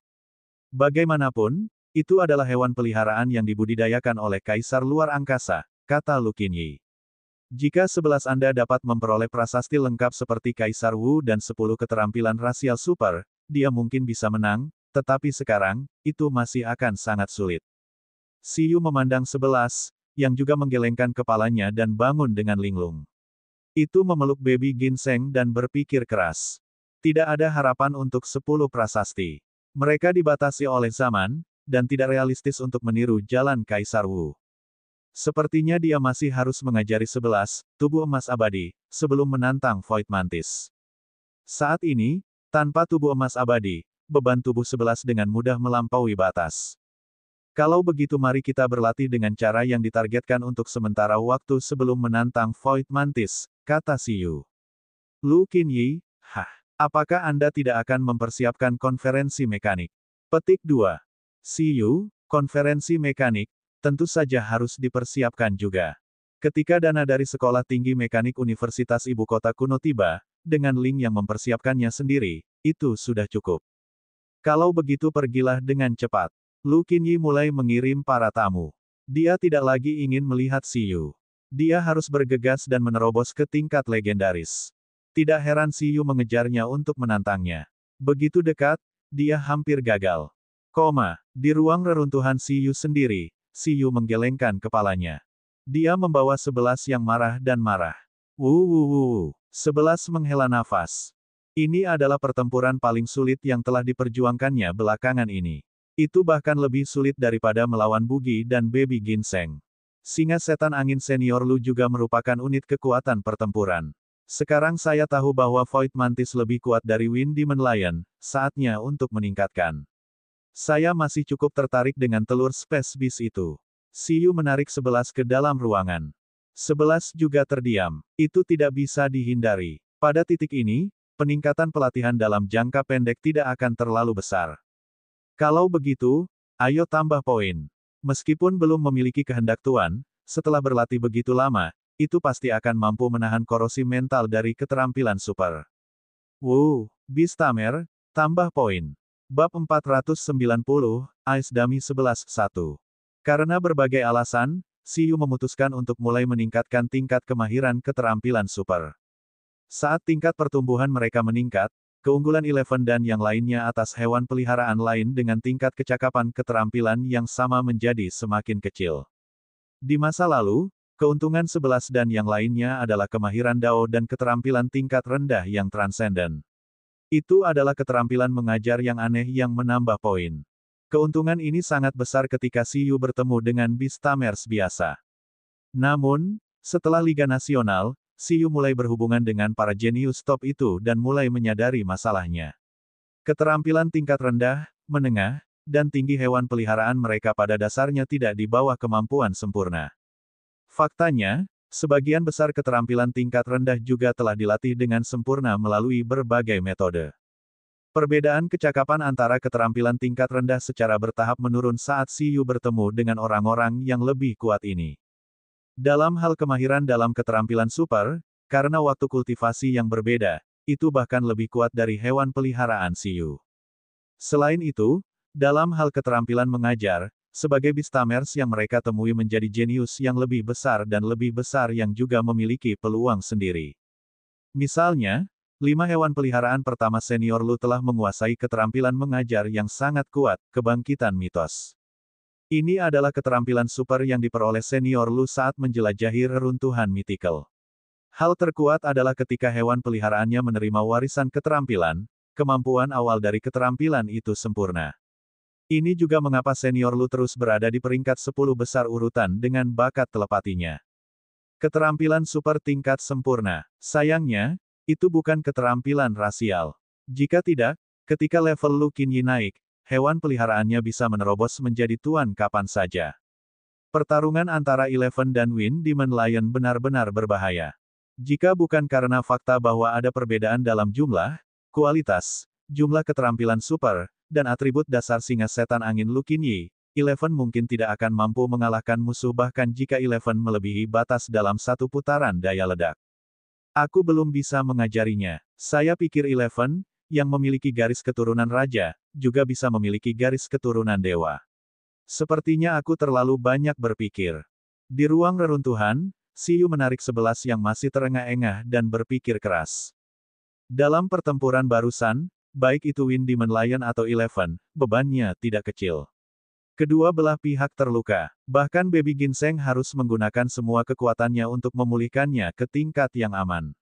Bagaimanapun, itu adalah hewan peliharaan yang dibudidayakan oleh Kaisar Luar Angkasa, kata Lu Qinyi. Jika 11 Anda dapat memperoleh prasasti lengkap seperti Kaisar Wu dan 10 keterampilan rasial super, dia mungkin bisa menang, tetapi sekarang, itu masih akan sangat sulit. Siyu memandang 11, yang juga menggelengkan kepalanya dan bangun dengan linglung. Itu memeluk baby ginseng dan berpikir keras. Tidak ada harapan untuk 10 prasasti. Mereka dibatasi oleh zaman, dan tidak realistis untuk meniru jalan Kaisar Wu. Sepertinya dia masih harus mengajari 11 tubuh emas abadi, sebelum menantang Void Mantis. Saat ini, tanpa tubuh emas abadi, beban tubuh 11 dengan mudah melampaui batas. Kalau begitu mari kita berlatih dengan cara yang ditargetkan untuk sementara waktu sebelum menantang Void Mantis, kata Siyu. Lu Qinyi, apakah Anda tidak akan mempersiapkan konferensi mekanik? Petik 2. Siyu, konferensi mekanik, tentu saja harus dipersiapkan juga. Ketika dana dari Sekolah Tinggi Mekanik Universitas Ibu Kota kuno tiba, dengan Ling yang mempersiapkannya sendiri, itu sudah cukup. Kalau begitu pergilah dengan cepat. Lu Qinyi mulai mengirim para tamu. Dia tidak lagi ingin melihat Siyu. Dia harus bergegas dan menerobos ke tingkat legendaris. Tidak heran Siyu mengejarnya untuk menantangnya. Begitu dekat, dia hampir gagal. Di ruang reruntuhan Siyu sendiri, Siyu menggelengkan kepalanya. Dia membawa 11 yang marah dan marah. 11 menghela nafas. Ini adalah pertempuran paling sulit yang telah diperjuangkannya belakangan ini. Itu bahkan lebih sulit daripada melawan Bugi dan Baby Ginseng. Singa Setan Angin Senior Lu juga merupakan unit kekuatan pertempuran. Sekarang saya tahu bahwa Void Mantis lebih kuat dari Wind Demon Lion, saatnya untuk meningkatkan. Saya masih cukup tertarik dengan telur Space Beast itu. Siyu menarik 11 ke dalam ruangan. 11 juga terdiam. Itu tidak bisa dihindari. Pada titik ini, peningkatan pelatihan dalam jangka pendek tidak akan terlalu besar. Kalau begitu, ayo tambah poin. Meskipun belum memiliki kehendak Tuan, setelah berlatih begitu lama, itu pasti akan mampu menahan korosi mental dari keterampilan super. Beast Tamer, tambah poin. Bab 490, Ice Dummy 11-1. Karena berbagai alasan, Siyu memutuskan untuk mulai meningkatkan tingkat kemahiran keterampilan super. Saat tingkat pertumbuhan mereka meningkat, keunggulan Eleven dan yang lainnya atas hewan peliharaan lain dengan tingkat kecakapan keterampilan yang sama menjadi semakin kecil. Di masa lalu, keuntungan 11 dan yang lainnya adalah kemahiran Dao dan keterampilan tingkat rendah yang transenden. Itu adalah keterampilan mengajar yang aneh yang menambah poin. Keuntungan ini sangat besar ketika Siyu bertemu dengan Beast Tamers biasa. Namun, setelah Liga Nasional, Siyu mulai berhubungan dengan para jenius top itu dan mulai menyadari masalahnya. Keterampilan tingkat rendah, menengah, dan tinggi hewan peliharaan mereka pada dasarnya tidak di bawah kemampuan sempurna. Faktanya, sebagian besar keterampilan tingkat rendah juga telah dilatih dengan sempurna melalui berbagai metode. Perbedaan kecakapan antara keterampilan tingkat rendah secara bertahap menurun saat Siyu bertemu dengan orang-orang yang lebih kuat ini. Dalam hal kemahiran dalam keterampilan super, karena waktu kultivasi yang berbeda, itu bahkan lebih kuat dari hewan peliharaan Siyu. Selain itu, dalam hal keterampilan mengajar, sebagai Beastamers yang mereka temui menjadi jenius yang lebih besar dan lebih besar yang juga memiliki peluang sendiri. Misalnya, 5 hewan peliharaan pertama senior Lu telah menguasai keterampilan mengajar yang sangat kuat, kebangkitan mitos. Ini adalah keterampilan super yang diperoleh senior Lu saat menjelajahi reruntuhan mythical. Hal terkuat adalah ketika hewan peliharaannya menerima warisan keterampilan, kemampuan awal dari keterampilan itu sempurna. Ini juga mengapa senior Lu terus berada di peringkat 10 besar urutan dengan bakat telepatinya. Keterampilan super tingkat sempurna. Sayangnya, itu bukan keterampilan rasial. Jika tidak, ketika level Lu Qinyi naik, hewan peliharaannya bisa menerobos menjadi tuan kapan saja. Pertarungan antara Eleven dan Wind Demon Lion benar-benar berbahaya. Jika bukan karena fakta bahwa ada perbedaan dalam jumlah, kualitas, jumlah keterampilan super, dan atribut dasar singa setan angin Lu Qinyi, Eleven mungkin tidak akan mampu mengalahkan musuh bahkan jika Eleven melebihi batas dalam satu putaran daya ledak. Aku belum bisa mengajarinya. Saya pikir Eleven, yang memiliki garis keturunan raja, juga bisa memiliki garis keturunan dewa. Sepertinya aku terlalu banyak berpikir. Di ruang reruntuhan, Siyu menarik 11 yang masih terengah-engah dan berpikir keras. Dalam pertempuran barusan, baik itu Wind Demon Lion atau Eleven, bebannya tidak kecil. Kedua belah pihak terluka, bahkan Baby Ginseng harus menggunakan semua kekuatannya untuk memulihkannya ke tingkat yang aman.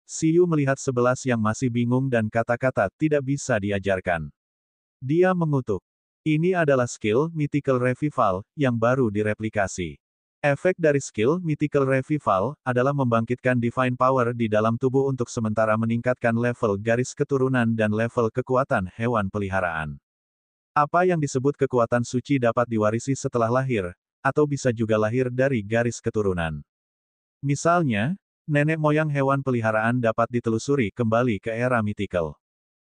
Siyu melihat 11 yang masih bingung dan kata-kata tidak bisa diajarkan. Dia mengutuk. Ini adalah skill Mythical Revival yang baru direplikasi. Efek dari skill Mythical Revival adalah membangkitkan Divine Power di dalam tubuh untuk sementara meningkatkan level garis keturunan dan level kekuatan hewan peliharaan. Apa yang disebut kekuatan suci dapat diwarisi setelah lahir, atau bisa juga lahir dari garis keturunan. Misalnya, nenek moyang hewan peliharaan dapat ditelusuri kembali ke era mythical.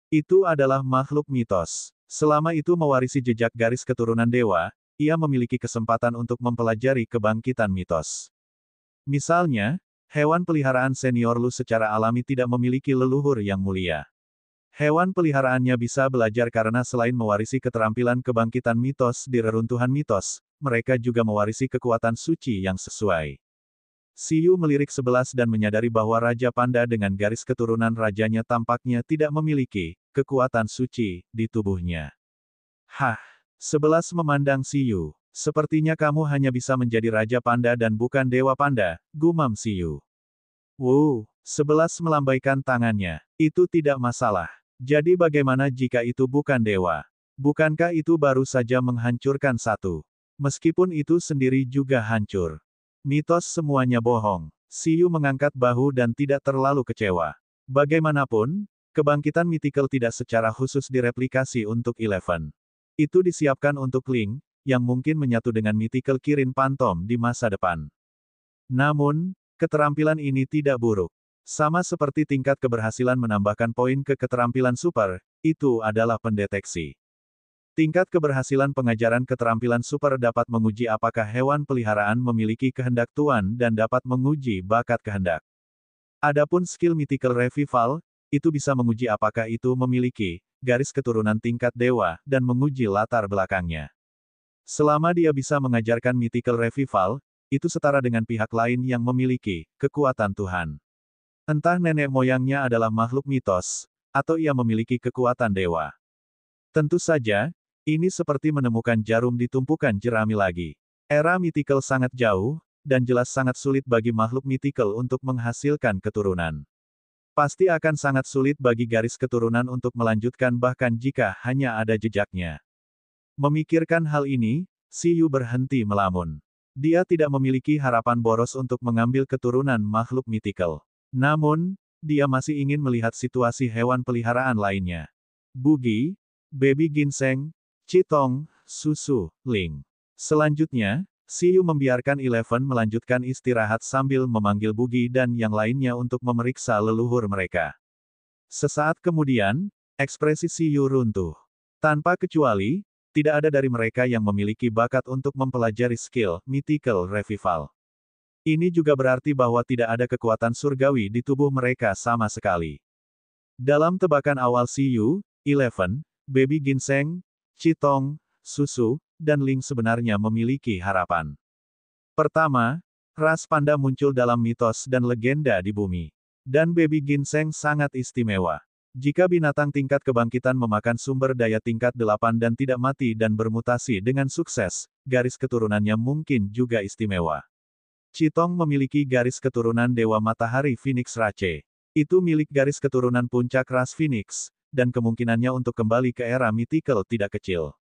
Itu adalah makhluk mitos. Selama itu mewarisi jejak garis keturunan dewa, ia memiliki kesempatan untuk mempelajari kebangkitan mitos. Misalnya, hewan peliharaan senior Lu secara alami tidak memiliki leluhur yang mulia. Hewan peliharaannya bisa belajar karena selain mewarisi keterampilan kebangkitan mitos di reruntuhan mitos, mereka juga mewarisi kekuatan suci yang sesuai. Siyu melirik 11 dan menyadari bahwa Raja Panda dengan garis keturunan rajanya tampaknya tidak memiliki kekuatan suci di tubuhnya. Hah! 11 memandang Siyu. Sepertinya kamu hanya bisa menjadi Raja Panda dan bukan Dewa Panda, gumam Siyu. 11 melambaikan tangannya. Itu tidak masalah. Jadi bagaimana jika itu bukan dewa? Bukankah itu baru saja menghancurkan satu? Meskipun itu sendiri juga hancur. Mitos semuanya bohong. Siyu mengangkat bahu dan tidak terlalu kecewa. Bagaimanapun, kebangkitan mythical tidak secara khusus direplikasi untuk Eleven. Itu disiapkan untuk Ling, yang mungkin menyatu dengan mythical Kirin Phantom di masa depan. Namun, keterampilan ini tidak buruk. Sama seperti tingkat keberhasilan menambahkan poin ke keterampilan super, itu adalah pendeteksi. Tingkat keberhasilan pengajaran keterampilan super dapat menguji apakah hewan peliharaan memiliki kehendak tuan dan dapat menguji bakat kehendak. Adapun skill Mythical Revival, itu bisa menguji apakah itu memiliki garis keturunan tingkat dewa, dan menguji latar belakangnya. Selama dia bisa mengajarkan Mythical Revival, itu setara dengan pihak lain yang memiliki kekuatan Tuhan. Entah nenek moyangnya adalah makhluk mitos, atau ia memiliki kekuatan dewa. Tentu saja, ini seperti menemukan jarum di tumpukan jerami lagi. Era Mythical sangat jauh, dan jelas sangat sulit bagi makhluk Mythical untuk menghasilkan keturunan. Pasti akan sangat sulit bagi garis keturunan untuk melanjutkan bahkan jika hanya ada jejaknya. Memikirkan hal ini, Siyu berhenti melamun. Dia tidak memiliki harapan boros untuk mengambil keturunan makhluk mythical. Namun, dia masih ingin melihat situasi hewan peliharaan lainnya. Bugi, Baby Ginseng, Chitong, Susu, Ling. Selanjutnya, Siyu membiarkan Eleven melanjutkan istirahat sambil memanggil Bugi dan yang lainnya untuk memeriksa leluhur mereka. Sesaat kemudian, Ekspresi Siyu runtuh. Tanpa kecuali, tidak ada dari mereka yang memiliki bakat untuk mempelajari skill Mythical Revival. Ini juga berarti bahwa tidak ada kekuatan surgawi di tubuh mereka sama sekali. Dalam tebakan awal Siyu, Eleven, Baby Ginseng, Chitong, Susu, dan Ling sebenarnya memiliki harapan. Pertama, ras panda muncul dalam mitos dan legenda di bumi. Dan Baby Ginseng sangat istimewa. Jika binatang tingkat kebangkitan memakan sumber daya tingkat 8 dan tidak mati dan bermutasi dengan sukses, garis keturunannya mungkin juga istimewa. Chitong memiliki garis keturunan Dewa Matahari Phoenix Rache. Itu milik garis keturunan puncak ras Phoenix, dan kemungkinannya untuk kembali ke era mythical tidak kecil.